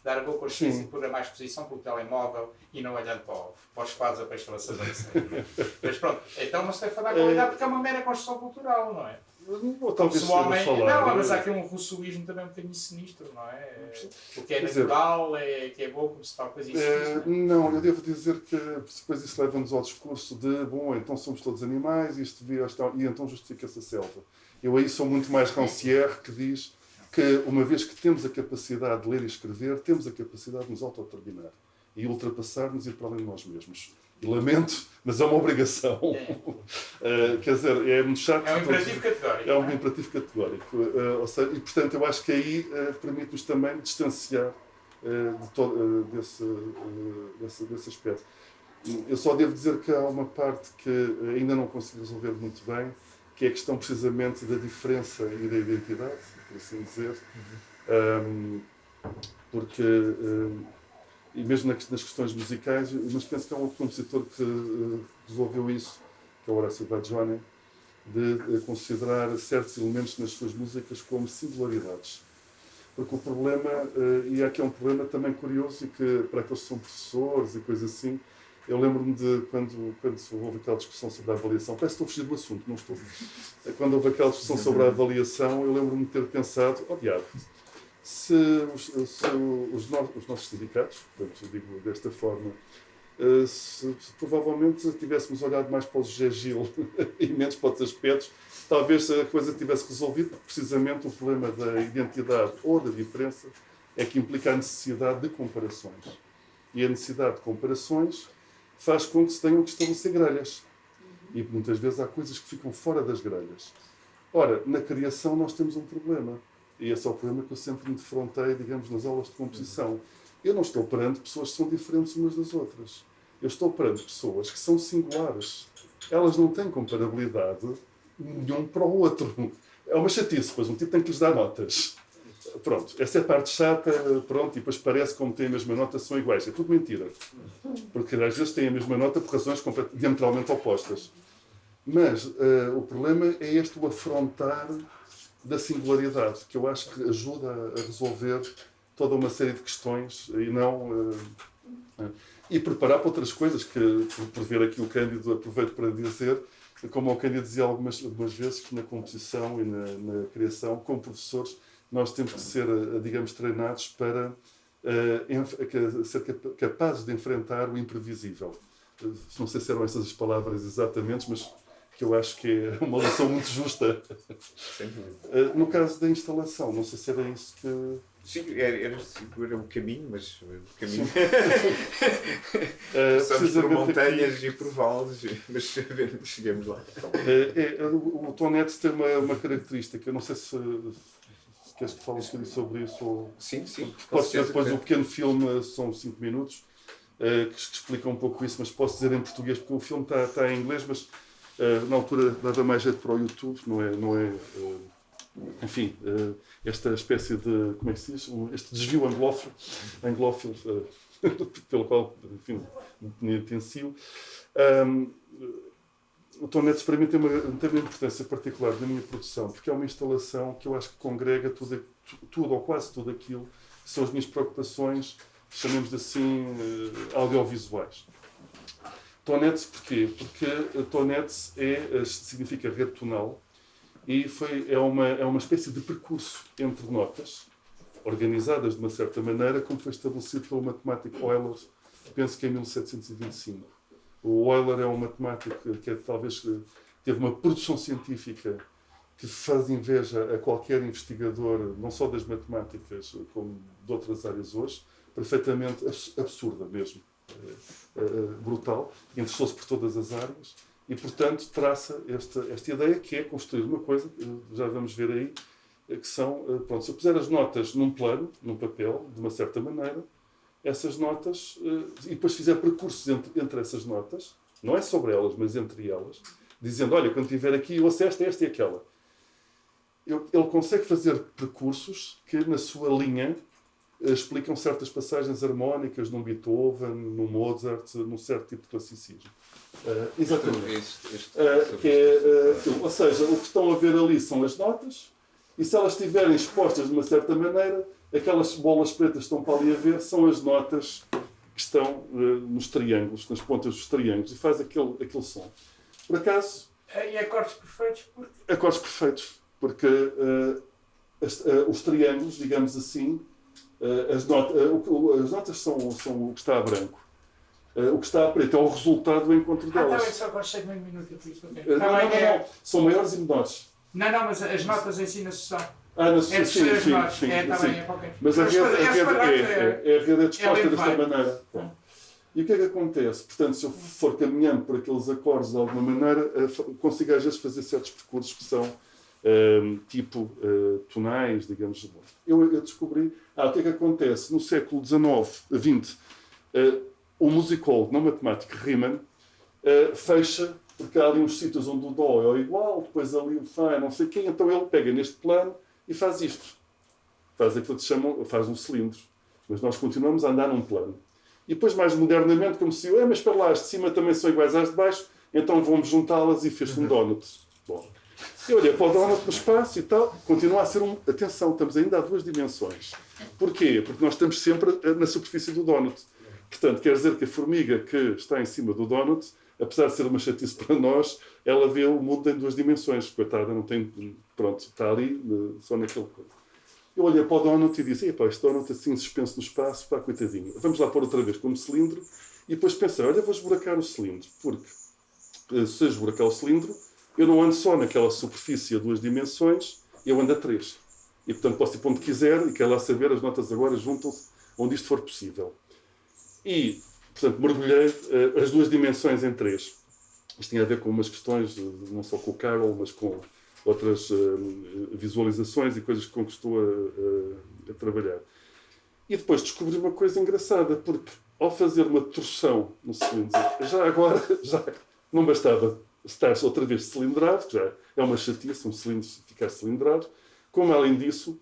dar a boa consciência e programar a exposição pelo telemóvel e não olhando para os quadros ou para a instalação da cena. Mas pronto, então não se deve falar de qualidade porque é uma mera construção cultural, não é? Talvez mas há aqui um russoísmo também um bocadinho sinistro, não é? O que é natural, que é bom, como se tal coisa existe. Não, eu devo dizer que depois isso leva-nos ao discurso de, então somos todos animais, e então justifica-se a selva. Eu aí sou muito mais Rancière, que diz que uma vez que temos a capacidade de ler e escrever, temos a capacidade de nos autodeterminar e ultrapassar-nos e ir para além de nós mesmos. E lamento, mas é uma obrigação. Quer dizer, é muito chato. É um imperativo categórico. É um imperativo categórico. Ou seja, e, portanto, eu acho que aí permite-nos também distanciar desse aspecto. Eu só devo dizer que há uma parte que ainda não consigo resolver muito bem, que é a questão precisamente da diferença e da identidade, por assim dizer. Porque... e mesmo nas questões musicais, mas penso que há um outro compositor que resolveu isso, que é o Horácio Baggiani, de considerar certos elementos nas suas músicas como singularidades. Porque o problema, e aqui é um problema também curioso, e que para aqueles que são professores e coisas assim, eu lembro-me de quando houve aquela discussão sobre a avaliação, parece que estou a fugir do assunto, não estou. Quando houve aquela discussão sobre a avaliação, eu lembro-me de ter pensado, diabo, se os nossos sindicatos, portanto, eu digo desta forma, se provavelmente tivéssemos olhado mais para o José Gil e menos para outros aspectos, talvez a coisa tivesse resolvido, porque precisamente o problema da identidade ou da diferença é que implica a necessidade de comparações. E a necessidade de comparações faz com que se tenham que estabelecer grelhas. E muitas vezes há coisas que ficam fora das grelhas. Ora, na criação nós temos um problema. E esse é o problema que eu sempre me defrontei, digamos, nas aulas de composição. Eu não estou perante pessoas que são diferentes umas das outras. Eu estou perante pessoas que são singulares. elas não têm comparabilidade nenhum para o outro. É uma chatice, pois um tipo tem que lhes dar notas. Pronto, essa é a parte chata, pronto, e depois parece que como têm a mesma nota são iguais. É tudo mentira. Porque às vezes têm a mesma nota por razões diametralmente opostas. Mas o problema é o afrontar da singularidade, que eu acho que ajuda a resolver toda uma série de questões e não... e preparar para outras coisas, que por ver aqui o Cândido aproveito para dizer, como o Cândido dizia algumas vezes, que na composição e na criação, como professores, nós temos que ser, digamos, treinados para ser capazes de enfrentar o imprevisível. Não sei se eram essas as palavras exatamente, mas que eu acho que é uma lição muito justa. No caso da instalação, não sei se era isso que... Sim, era um caminho, mas o caminho... Passamos por montanhas e por vales, mas chegamos lá. O Tonetti tem uma característica, eu não sei se queres que fale um bocadinho sobre isso. Ou... Sim. Posso dizer depois o pequeno filme, são 5 minutos, que explica um pouco isso, mas posso dizer em português, porque o filme está em inglês, mas na altura dava mais jeito para o YouTube, não é enfim, esta espécie de, como é que se diz? Este desvio anglófilo pelo qual, enfim, me intencio. O Tonetti para mim tem uma importância particular na minha produção, porque é uma instalação que eu acho que congrega tudo ou quase tudo aquilo que são as minhas preocupações, chamemos assim, audiovisuais. Tonetti porquê? Porque Tonetti significa rede tonal e é uma espécie de percurso entre notas, organizadas de uma certa maneira, como foi estabelecido pelo matemático Euler, penso que em 1725. O Euler é um matemático que talvez teve uma produção científica que faz inveja a qualquer investigador, não só das matemáticas, como de outras áreas hoje, perfeitamente absurda mesmo, brutal, interessou-se por todas as áreas e, portanto, traça esta ideia que é construir uma coisa, já vamos ver aí, que são, pronto, se eu puser as notas num plano, num papel, de uma certa maneira, essas notas, e depois fizer percursos entre essas notas, não é sobre elas, mas entre elas, dizendo, olha, quando estiver aqui, eu ouço esta e aquela. Ele consegue fazer percursos que, na sua linha, explicam certas passagens harmónicas num Beethoven, num Mozart, num certo tipo de classicismo. Exatamente. Ou seja, o que estão a ver ali são as notas, e se elas estiverem expostas de uma certa maneira, aquelas bolas pretas que estão para ali a ver são as notas que estão nos triângulos, nas pontas dos triângulos, e faz aquele som. Por acaso... E acordes perfeitos? Acordes perfeitos, porque os triângulos, digamos assim, as notas são o que está a branco. O que está a preto é o resultado do encontro delas. Está bem, só agora chego meio minuto por isso. Não. São maiores e menores. Não, mas as notas em si na sessão. Na sessão, sim. Mas a rede é disposta desta maneira. E o que é que acontece? Portanto, se eu for caminhando por aqueles acordes de alguma maneira, consigo às vezes fazer certos percursos que são tonais, digamos. Eu descobri... o que é que acontece? No século XIX, o musicólogo, não matemático, Riemann, fecha, porque há ali uns sítios onde o Dó é igual, depois ali o Fá, não sei quem, então ele pega neste plano e faz isto. Faz aquilo que se chama, faz um cilindro. Mas nós continuamos a andar num plano. E depois, mais modernamente, como se mas para lá, as de cima também são iguais às de baixo, então vamos juntá-las e fez-se um donut. Bom, eu olhei para o donut no espaço e tal, continua a ser Atenção, estamos ainda a 2 dimensões. Porquê? Porque nós estamos sempre na superfície do donut. Portanto, quer dizer que a formiga que está em cima do donut, apesar de ser uma chatice para nós, ela vê o mundo em 2 dimensões. Coitada, não tem... Pronto, está ali, só naquele coisa. Eu olhei para o donut e disse, este donut assim suspenso no espaço, coitadinho. Vamos lá pôr outra vez como cilindro. E depois pensei, vou esburacar o cilindro. Porque se eu esburacar o cilindro, eu não ando só naquela superfície a 2 dimensões, eu ando a 3. E, portanto, posso ir para onde quiser e quero lá saber, as notas agora juntam-se onde isto for possível. E, portanto, mergulhei as 2 dimensões em 3. Isto tinha a ver com umas questões, não só com o Carroll, mas com outras visualizações e coisas com que estou a trabalhar. E depois descobri uma coisa engraçada, porque ao fazer uma torção no cilindro, já não bastava estar outra vez cilindrado, que já é uma chatice, um cilindro ficar cilindrado, como além disso,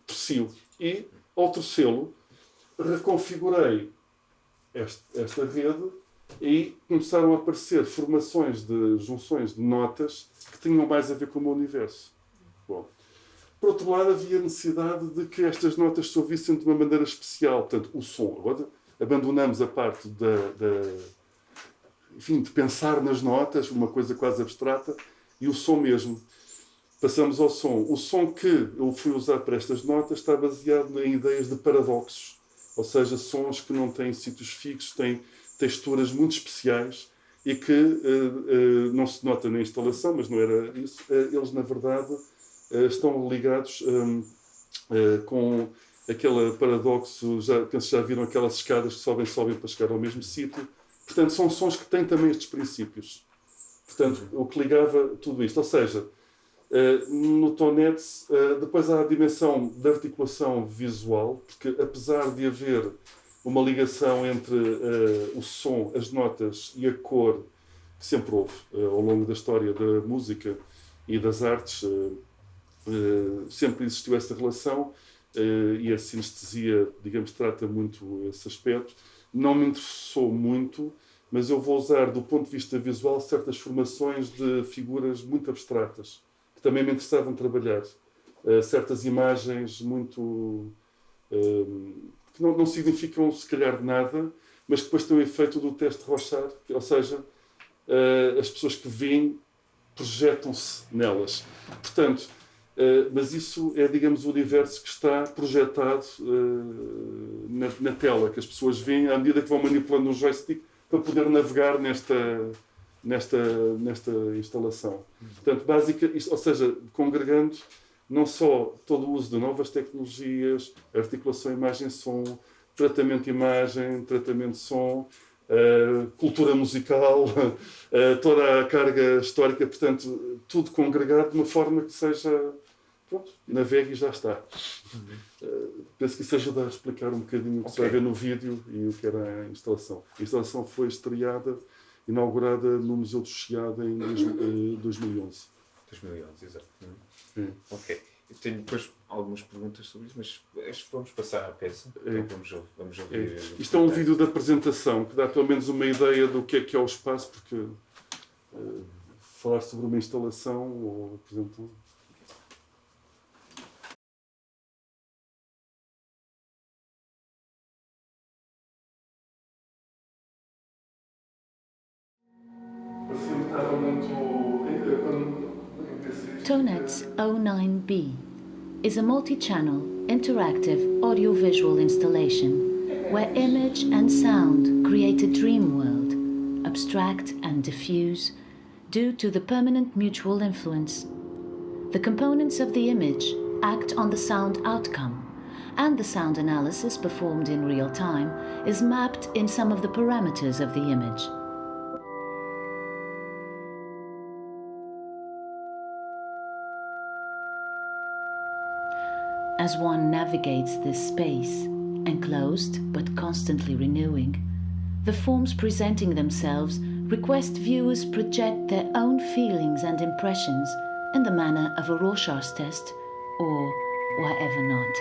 torci-o. E, ao torcê-lo, reconfigurei esta rede e começaram a aparecer formações de junções de notas que tinham mais a ver com o meu universo. Bom, por outro lado, havia necessidade de que estas notas se ouvissem de uma maneira especial. Portanto, o som. Agora, abandonamos a parte enfim, de pensar nas notas, uma coisa quase abstrata, e o som mesmo. Passamos ao som. O som que eu fui usar para estas notas está baseado em ideias de paradoxos. Ou seja, sons que não têm sítios fixos, têm texturas muito especiais e que não se nota na instalação, mas não era isso. Eles, na verdade, estão ligados com aquele paradoxo, penso que já viram aquelas escadas que sobem para chegar ao mesmo sítio. Portanto, são sons que têm também estes princípios. Portanto, o que ligava tudo isto. Ou seja, no Tonettes, depois há a dimensão da articulação visual, porque apesar de haver uma ligação entre o som, as notas e a cor, que sempre houve ao longo da história da música e das artes, sempre existiu essa relação, e a sinestesia, digamos, trata muito esse aspecto. Não me interessou muito, mas eu vou usar, do ponto de vista visual, certas formações de figuras muito abstratas, que também me interessavam trabalhar. Certas imagens muito... que não significam, se calhar, nada, mas que depois têm o efeito do teste de Rorschach, ou seja, as pessoas que veem projetam-se nelas. Portanto, mas isso é, digamos, o universo que está projetado na tela, que as pessoas veem à medida que vão manipulando um joystick para poder navegar nesta instalação. Portanto, ou seja, congregando não só todo o uso de novas tecnologias, articulação imagem-som, tratamento de imagem, tratamento de som, cultura musical, toda a carga histórica, portanto, tudo congregado de uma forma que seja... Pronto, navegue e já está. Penso que isso ajuda a explicar um bocadinho o que se vai ver no vídeo e o que era a instalação. A instalação foi estreada, inaugurada no Museu do Chiado em 2011. 2011, exato. Ok. Eu tenho depois algumas perguntas sobre isso, mas acho que vamos passar à peça. Então vamos ouvir. Isto é um vídeo de apresentação que dá pelo menos uma ideia do que é o espaço, porque falar sobre uma instalação ou apresentar. Tonettes 09B is a multi-channel, interactive audiovisual installation where image and sound create a dream world, abstract and diffuse, due to the permanent mutual influence. The components of the image act on the sound outcome, and the sound analysis performed in real time is mapped in some of the parameters of the image. As one navigates this space, enclosed but constantly renewing, the forms presenting themselves request viewers project their own feelings and impressions in the manner of a Rorschach's test, or why ever not,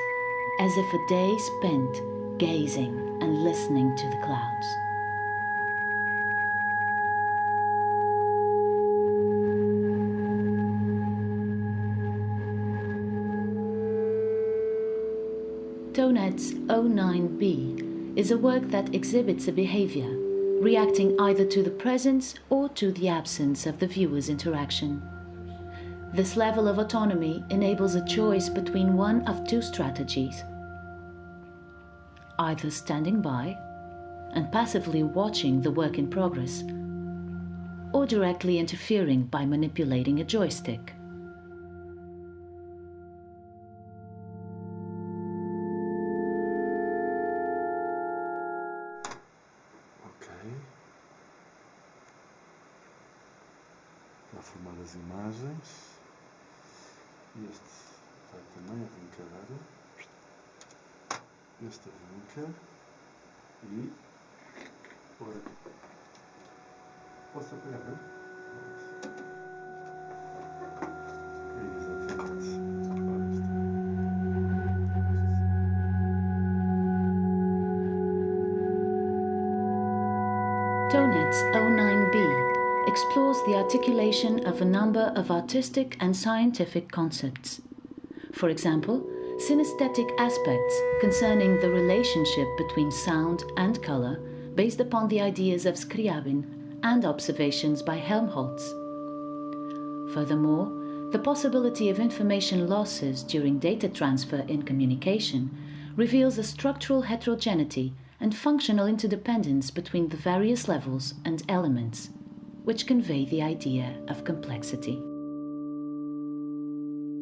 as if a day spent gazing and listening to the clouds. Tonettes 09B is a work that exhibits a behavior, reacting either to the presence or to the absence of the viewer's interaction. This level of autonomy enables a choice between one of two strategies: either standing by and passively watching the work in progress, or directly interfering by manipulating a joystick. Formar as imagens. Este vai também arrancar. Este arranca. E. Ora. Posso apagar, não? TONET's 09B explores the articulation of a number of artistic and scientific concepts. For example, synesthetic aspects concerning the relationship between sound and color based upon the ideas of Scriabin and observations by Helmholtz. Furthermore, the possibility of information losses during data transfer in communication reveals a structural heterogeneity and functional interdependence between the various levels and elements, which convey the idea of complexity.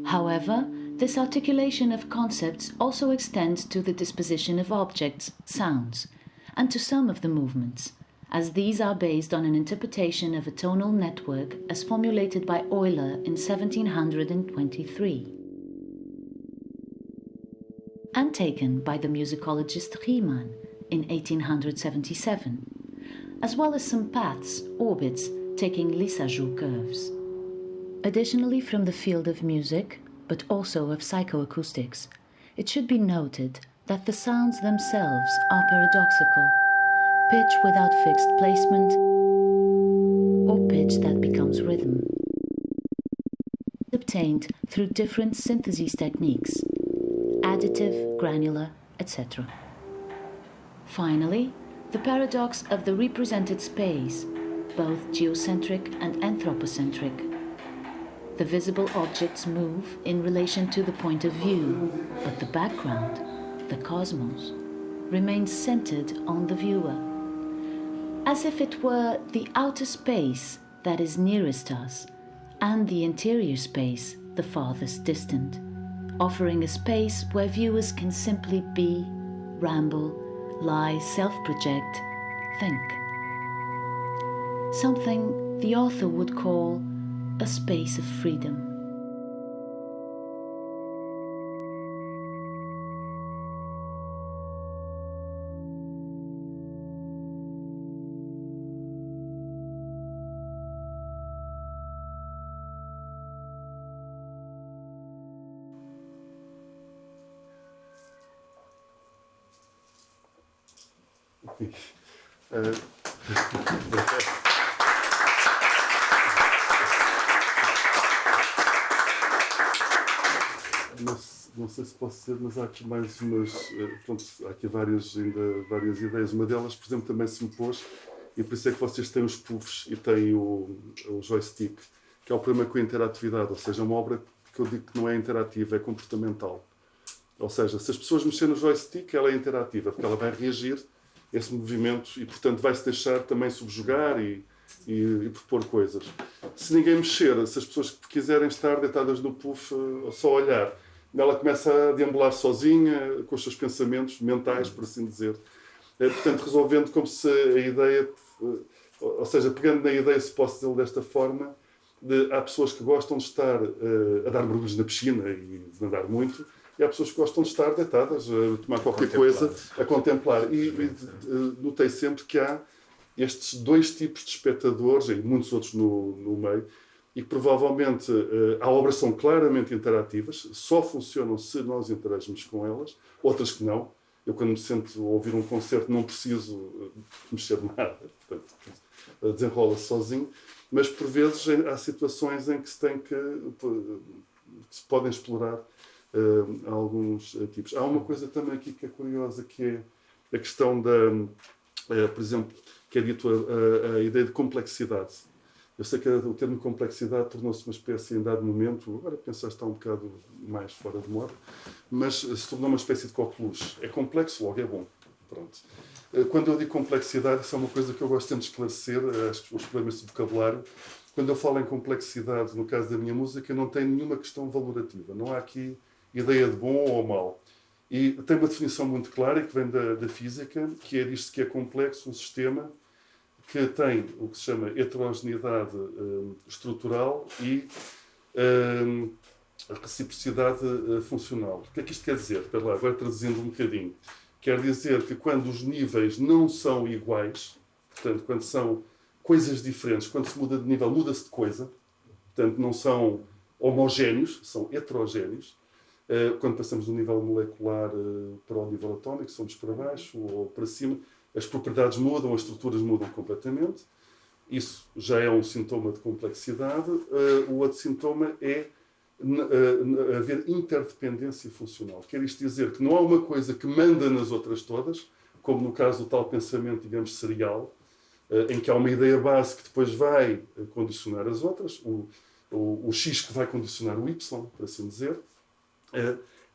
However, this articulation of concepts also extends to the disposition of objects, sounds, and to some of the movements, as these are based on an interpretation of a tonal network as formulated by Euler in 1723, and taken by the musicologist Riemann in 1877, as well as some paths, orbits, taking Lissajous curves. Additionally, from the field of music, but also of psychoacoustics, it should be noted that the sounds themselves are paradoxical, pitch without fixed placement, or pitch that becomes rhythm, obtained through different synthesis techniques, additive, granular, etc. Finally, the paradox of the represented space, both geocentric and anthropocentric. The visible objects move in relation to the point of view, but the background, the cosmos, remains centered on the viewer, as if it were the outer space that is nearest us and the interior space the farthest distant, offering a space where viewers can simply be, ramble, lie, self-project, think. Something the author would call a space of freedom. Não sei se posso dizer, mas há aqui mais umas. Pronto, há aqui várias ideias. Uma delas, por exemplo, também se me pôs, e por isso é que vocês têm os puffs e têm o joystick, que é o problema com a interatividade, ou seja, é uma obra que eu digo que não é interativa, é comportamental. Ou seja, se as pessoas mexerem no joystick, ela é interativa, porque ela vai reagir a esse movimento e, portanto, vai-se deixar também subjugar e propor coisas. Se ninguém mexer, se as pessoas quiserem estar deitadas no puff, só olhar, ela começa a deambular sozinha, com os seus pensamentos mentais, por assim dizer. Portanto, resolvendo como se a ideia, ou seja, pegando na ideia, se posso dizê-lo desta forma, há pessoas que gostam de estar a dar mergulhos na piscina e de nadar muito, e há pessoas que gostam de estar deitadas, a tomar qualquer coisa, a contemplar. E notei sempre que há estes dois tipos de espectadores, e muitos outros no meio, e que provavelmente há obras que são claramente interativas, só funcionam se nós interagimos com elas, outras que não. Eu, quando me sento a ouvir um concerto, não preciso mexer nada, portanto, desenrola-se sozinho, mas por vezes há situações em que se podem explorar alguns tipos. Há uma coisa também aqui que é curiosa, que é a questão por exemplo, que é dito a ideia de complexidade. Eu sei que o termo complexidade tornou-se uma espécie, em dado momento, agora pensar está um bocado mais fora de moda, mas se tornou uma espécie de coqueluche. É complexo, logo é bom. Pronto. Quando eu digo complexidade, isso é uma coisa que eu gosto sempre de esclarecer, os problemas de vocabulário. Quando eu falo em complexidade, no caso da minha música, não tem nenhuma questão valorativa. Não há aqui ideia de bom ou mau. E tem uma definição muito clara, que vem da física, que diz-se que é complexo um sistema que tem o que se chama heterogeneidade estrutural e reciprocidade funcional. O que é que isto quer dizer? Espera lá, agora traduzindo um bocadinho. Quer dizer que quando os níveis não são iguais, portanto, quando são coisas diferentes, quando se muda de nível, muda-se de coisa, portanto, não são homogéneos, são heterogéneos. Quando passamos do nível molecular para o nível atómico, somos para baixo ou para cima, as propriedades mudam, as estruturas mudam completamente. Isso já é um sintoma de complexidade. O outro sintoma é haver interdependência funcional. Quer isto dizer que não há uma coisa que manda nas outras todas, como no caso do tal pensamento, digamos, serial, em que há uma ideia base que depois vai condicionar as outras, o X que vai condicionar o Y, por assim dizer.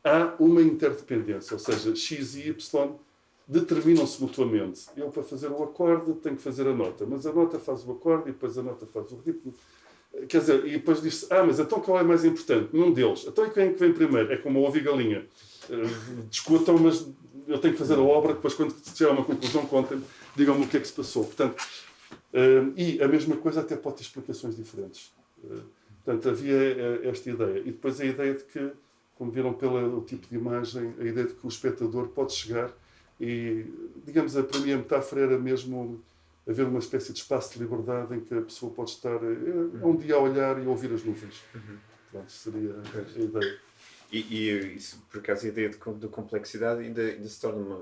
Há uma interdependência, ou seja, X e Y determinam-se mutuamente. Eu, para fazer o acorde, tenho que fazer a nota, mas a nota faz o acorde e depois a nota faz o ritmo. Quer dizer, e depois diz-se, mas então qual é mais importante? Nenhum deles. Então e quem é que vem primeiro? É como ovo e galinha. Discutam, mas eu tenho que fazer a obra, depois quando se chegar a uma conclusão, contem-me, digam-me o que é que se passou. Portanto, e a mesma coisa até pode ter explicações diferentes. Portanto, havia esta ideia. E depois a ideia de que, como viram pelo tipo de imagem, a ideia de que o espectador pode chegar e, digamos, para mim a metáfora era mesmo haver uma espécie de espaço de liberdade em que a pessoa pode estar um dia a olhar e a ouvir as nuvens. Pronto, seria a ideia. E isso, por acaso, a ideia de complexidade ainda se torna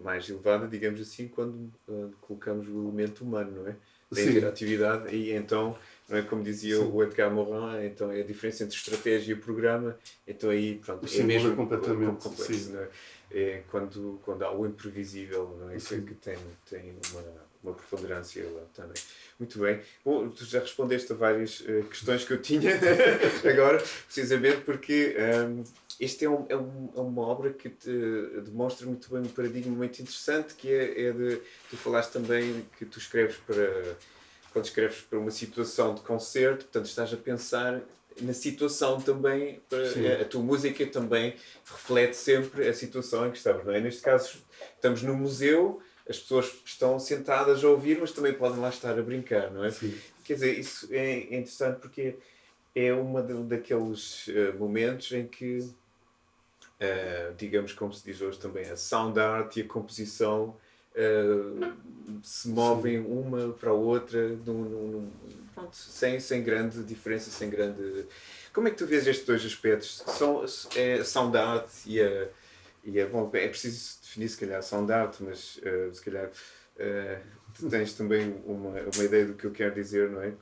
mais elevada, digamos assim, quando colocamos o elemento humano, não é? Da interatividade, e então, não é, como dizia o Edgar Morin, então é a diferença entre estratégia e programa, então aí, pronto, é mesmo completamente complexo, não é? É quando há o imprevisível, não é? Isso é que tem uma preponderância lá também. Muito bem. Bom, tu já respondeste a várias questões que eu tinha agora, precisamente porque este é uma obra que te demonstra muito bem um paradigma muito interessante, que é de... Tu falaste também que tu escreves quando escreves para uma situação de concerto, portanto estás a pensar na situação também, a tua música também reflete sempre a situação em que estamos, não é? Neste caso, estamos no museu, as pessoas estão sentadas a ouvir, mas também podem lá estar a brincar, não é? Sim. Quer dizer, isso é interessante porque é uma daqueles momentos em que, digamos, como se diz hoje também, a sound art e a composição se movem uma para a outra pronto, sem grande diferença, sem grande... Como é que tu vês estes dois aspectos? A sound art bom, é preciso definir se calhar sound art, mas se calhar tu tens também uma ideia do que eu quero dizer, não é?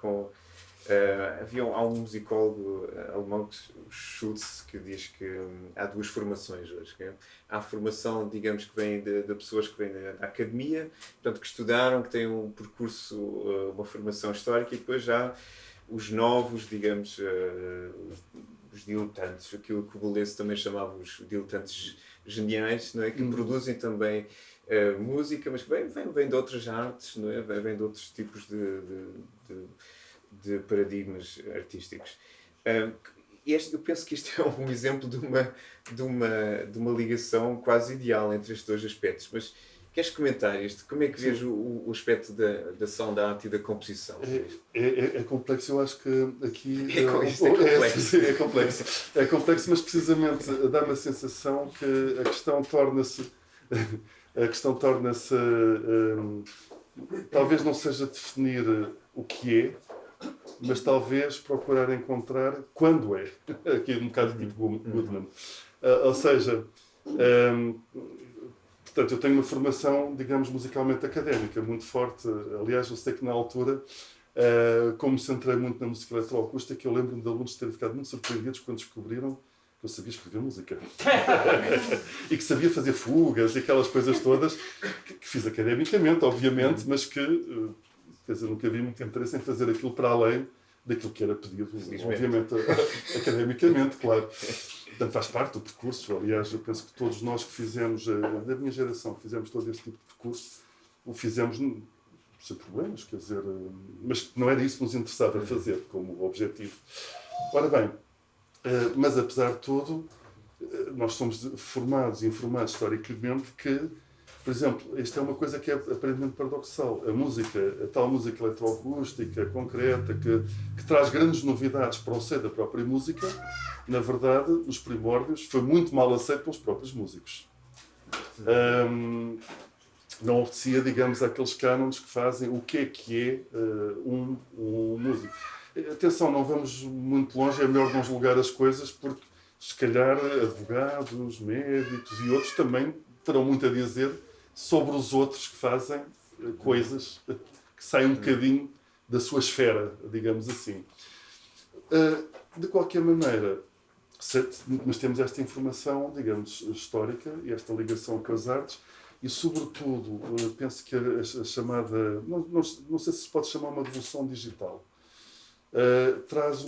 Há um musicólogo alemão, o Schultz, que diz que há duas formações hoje. Há a formação, digamos, que vem de pessoas que vêm da academia, portanto, que estudaram, que têm um percurso, uma formação histórica, e depois já os novos, digamos, os diletantes, aquilo que o Boulez também chamava os diletantes geniais, não é? Que produzem também música, mas que vêm de outras artes, não é? Vêm de outros tipos de paradigmas artísticos. Eu penso que isto é um exemplo de uma ligação quase ideal entre estes dois aspectos, mas queres comentar isto? Como é que vês o aspecto da sound art e da composição? É complexo, eu acho que aqui... É complexo. É complexo, mas precisamente dá-me a sensação que a questão torna-se... talvez não seja definir o que é, mas talvez procurar encontrar quando é. Aqui é um bocado tipo Goodman. Ou seja, portanto, eu tenho uma formação, digamos, musicalmente académica muito forte. Aliás, eu sei que na altura, como me centrei muito na música eletroacústica, eu lembro-me de alunos terem ficado muito surpreendidos quando descobriram que eu sabia escrever música. E que sabia fazer fugas e aquelas coisas todas que fiz academicamente, obviamente, mas que... Quer dizer, nunca vi muito interesse em fazer aquilo para além daquilo que era pedido, obviamente, academicamente, claro. Portanto, faz parte do percurso. Aliás, eu penso que todos nós que fizemos, da minha geração, que fizemos todo este tipo de percurso, o fizemos sem problemas, quer dizer, mas não era isso que nos interessava fazer como objetivo. Ora bem, mas apesar de tudo, nós somos formados e informados historicamente que, por exemplo, isto é uma coisa que é aparentemente paradoxal. A tal música eletroacústica, concreta, que traz grandes novidades para o seio da própria música, na verdade, nos primórdios, foi muito mal aceito pelos próprios músicos. Não obedecia, digamos, àqueles cânones que fazem o que é um músico. Atenção, não vamos muito longe, é melhor não julgar as coisas, porque se calhar advogados, médicos e outros também terão muito a dizer sobre os outros que fazem coisas que saem um bocadinho da sua esfera, digamos assim. De qualquer maneira, mas temos esta informação, digamos, histórica e esta ligação com as artes e, sobretudo, penso que a chamada, não sei se se pode chamar uma revolução digital, traz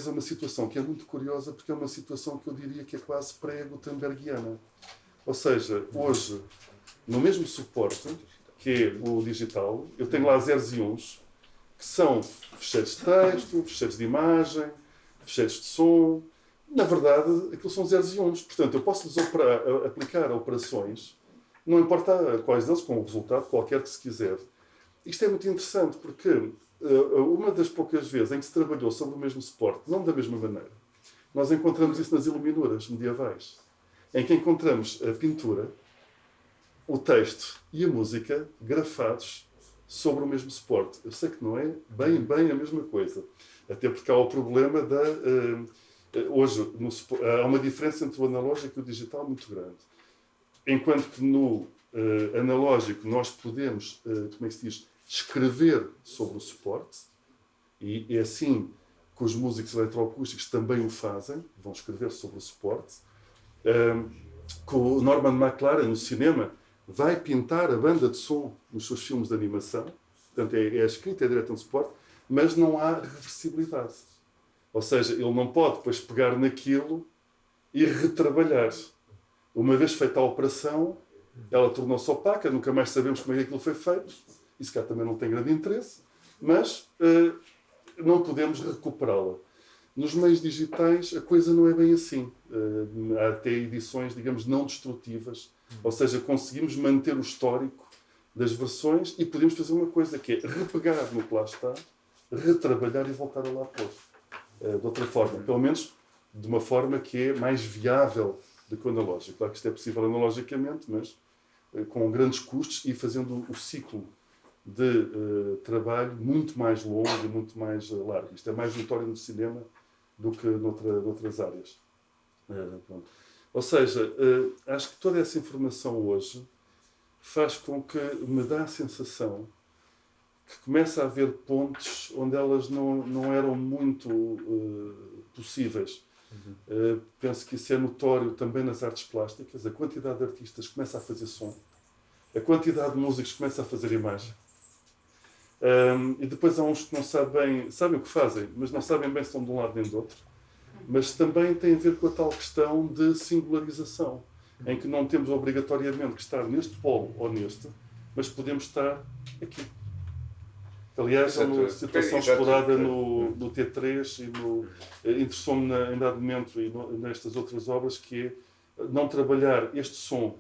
uma situação que é muito curiosa, porque é uma situação que eu diria que é quase pré-gutenbergiana. Ou seja, hoje, no mesmo suporte, que é o digital, eu tenho lá zeros e uns, que são fecheiros de texto, fecheiros de imagem, fecheiros de som. Na verdade, aquilo são zeros e uns. Portanto, eu posso-lhes aplicar operações, não importa quais deles, com o resultado qualquer que se quiser. Isto é muito interessante, porque uma das poucas vezes em que se trabalhou sobre o mesmo suporte, não da mesma maneira, nós encontramos isso nas iluminuras medievais, em que encontramos a pintura, o texto e a música grafados sobre o mesmo suporte. Eu sei que não é bem a mesma coisa. Até porque há o problema da... hoje, há uma diferença entre o analógico e o digital muito grande. Enquanto que no analógico nós podemos, como é que se diz, escrever sobre o suporte, e é assim que os músicos eletroacústicos também o fazem, vão escrever sobre o suporte. Que o Norman McLaren, no cinema, vai pintar a banda de som nos seus filmes de animação. Portanto, é escrita, é direto no suporte, mas não há reversibilidade. Ou seja, ele não pode depois pegar naquilo e retrabalhar. Uma vez feita a operação, ela tornou-se opaca, nunca mais sabemos como é que aquilo foi feito. Isso cá também não tem grande interesse, mas não podemos recuperá-la. Nos meios digitais a coisa não é bem assim. Há até edições, digamos, não destrutivas. Ou seja, conseguimos manter o histórico das versões e podemos fazer uma coisa que é repegar no que lá está, retrabalhar e voltar a lá pôr. De outra forma, pelo menos de uma forma que é mais viável do que o analógico. Claro que isto é possível analogicamente, mas com grandes custos e fazendo o ciclo de trabalho muito mais longo e muito mais largo. Isto é mais notório no cinema do que noutras áreas. Ou seja, acho que toda essa informação hoje faz com que me dá a sensação que começa a haver pontos onde elas não eram muito possíveis. Penso que isso é notório também nas artes plásticas. A quantidade de artistas começa a fazer som. A quantidade de músicos começa a fazer imagem. E depois há uns que não sabem o que fazem, mas não sabem bem se estão de um lado nem do outro. Mas também tem a ver com a tal questão de singularização, em que não temos obrigatoriamente que estar neste polo ou neste, mas podemos estar aqui. Aliás, é uma situação explorada no T3 e interessou-me em dado momento e nestas outras obras, que é não trabalhar este som,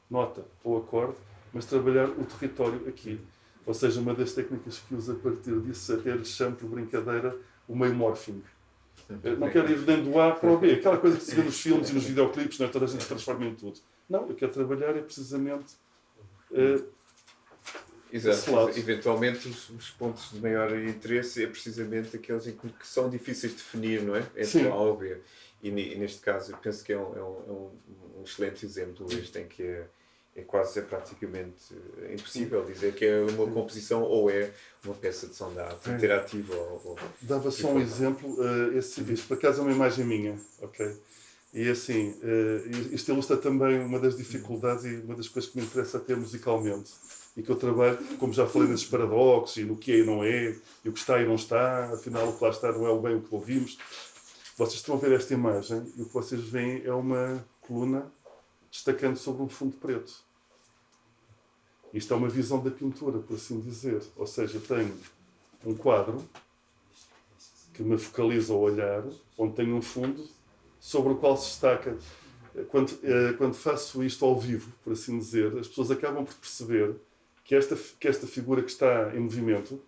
nota ou acorde, mas trabalhar o território aqui. Ou seja, uma das técnicas que usa a partir disso, até lhe chamo por brincadeira o meio morphing. Não quero ir nem do A para o B, aquela coisa que se vê nos filmes e nos videoclipes, não é? Toda a gente se transforma em tudo. Não, eu quero trabalhar é precisamente exato. Eventualmente os pontos de maior interesse é precisamente aqueles em que são difíceis de definir, não é? Entre A ou B. E neste caso eu penso que é um excelente exemplo este, em que é praticamente impossível dizer que é uma composição ou é uma peça de som de arte interativa. Dava só um exemplo, isto por acaso é uma imagem minha, ok? E assim, isto ilustra também uma das dificuldades e uma das coisas que me interessa até musicalmente. E que eu trabalho, como já falei, nesses paradoxos e no que é e não é, e o que está e não está, afinal o que lá está não é o bem o que ouvimos. Vocês estão a ver esta imagem e o que vocês veem é uma coluna destacando sobre um fundo preto. Isto é uma visão da pintura, por assim dizer. Ou seja, tenho um quadro que me focaliza o olhar, onde tenho um fundo sobre o qual se destaca. Quando faço isto ao vivo, por assim dizer, as pessoas acabam por perceber que esta figura que está em movimento,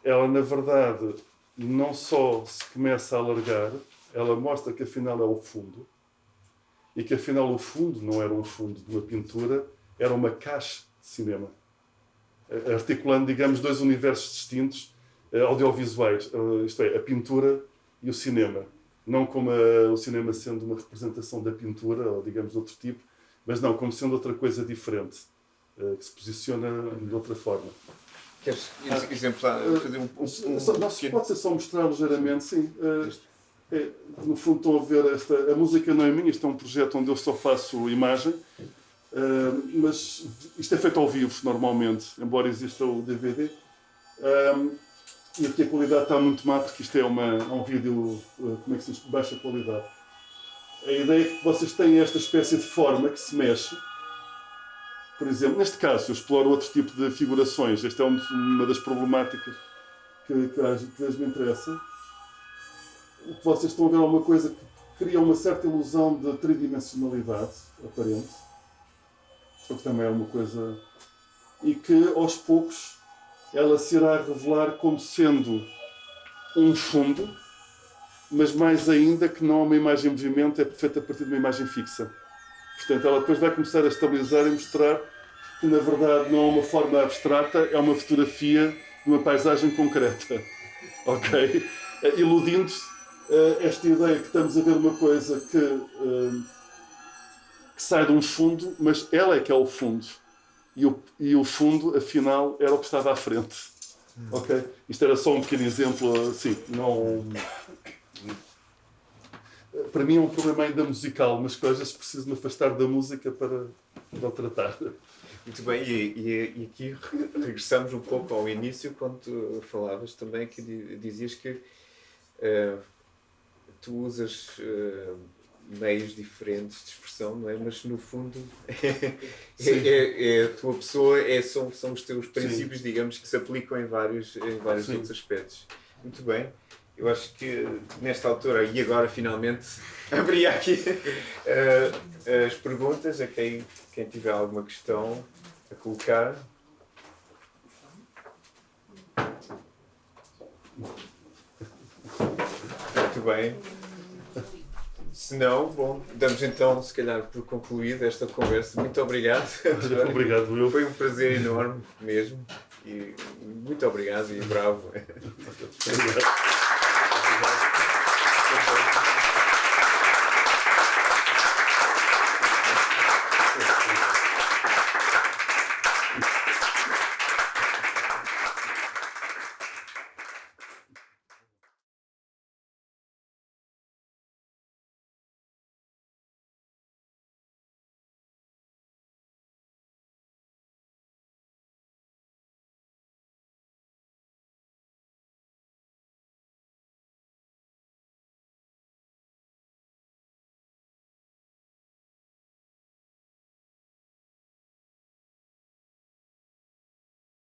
ela na verdade não só se começa a alargar, ela mostra que afinal é o fundo, e que afinal o fundo não era um fundo de uma pintura, era uma caixa de cinema, articulando, digamos, dois universos distintos audiovisuais, isto é, a pintura e o cinema. Não como o cinema sendo uma representação da pintura, ou digamos de outro tipo, Mas não, como sendo outra coisa diferente, que se posiciona de outra forma. Queres exemplar? Pode ser só mostrar ligeiramente, sim. No fundo estão a ver a música não é minha, isto é um projeto onde eu só faço imagem, mas isto é feito ao vivo normalmente, embora exista o DVD. E aqui a qualidade está muito má porque isto é um vídeo, como é que se diz, de baixa qualidade. A ideia é que vocês têm esta espécie de forma que se mexe. Por exemplo, neste caso eu exploro outro tipo de figurações. Esta é uma das problemáticas que às me interessa. O que vocês estão a ver é uma coisa que cria uma certa ilusão de tridimensionalidade aparente. O que também é uma coisa... E que aos poucos ela se irá revelar como sendo um fundo, mas mais ainda que não é uma imagem em movimento, é feita a partir de uma imagem fixa. Portanto, ela depois vai começar a estabilizar e mostrar que, na verdade, não é uma forma abstrata, é uma fotografia de uma paisagem concreta. Ok? Iludindo esta ideia que estamos a ver uma coisa que sai de um fundo, mas ela é que é o fundo. E o fundo, afinal, era o que estava à frente. Ok? Isto era só um pequeno exemplo, assim, não... Para mim é um problema ainda musical, mas que às vezes preciso me afastar da música para o tratar. Muito bem, e aqui regressamos um pouco ao início, quando tu falavas também, que dizias que tu usas meios diferentes de expressão, não é? Mas no fundo a tua pessoa, são os teus princípios, sim, digamos, que se aplicam em vários outros aspectos. Muito bem. Eu acho que nesta altura, e agora finalmente, abria aqui as perguntas a quem tiver alguma questão a colocar. Muito bem. Se não, bom, damos então, se calhar, por concluída esta conversa. Muito obrigado. Obrigado, eu. Foi um prazer enorme mesmo. E muito obrigado e bravo. Obrigado.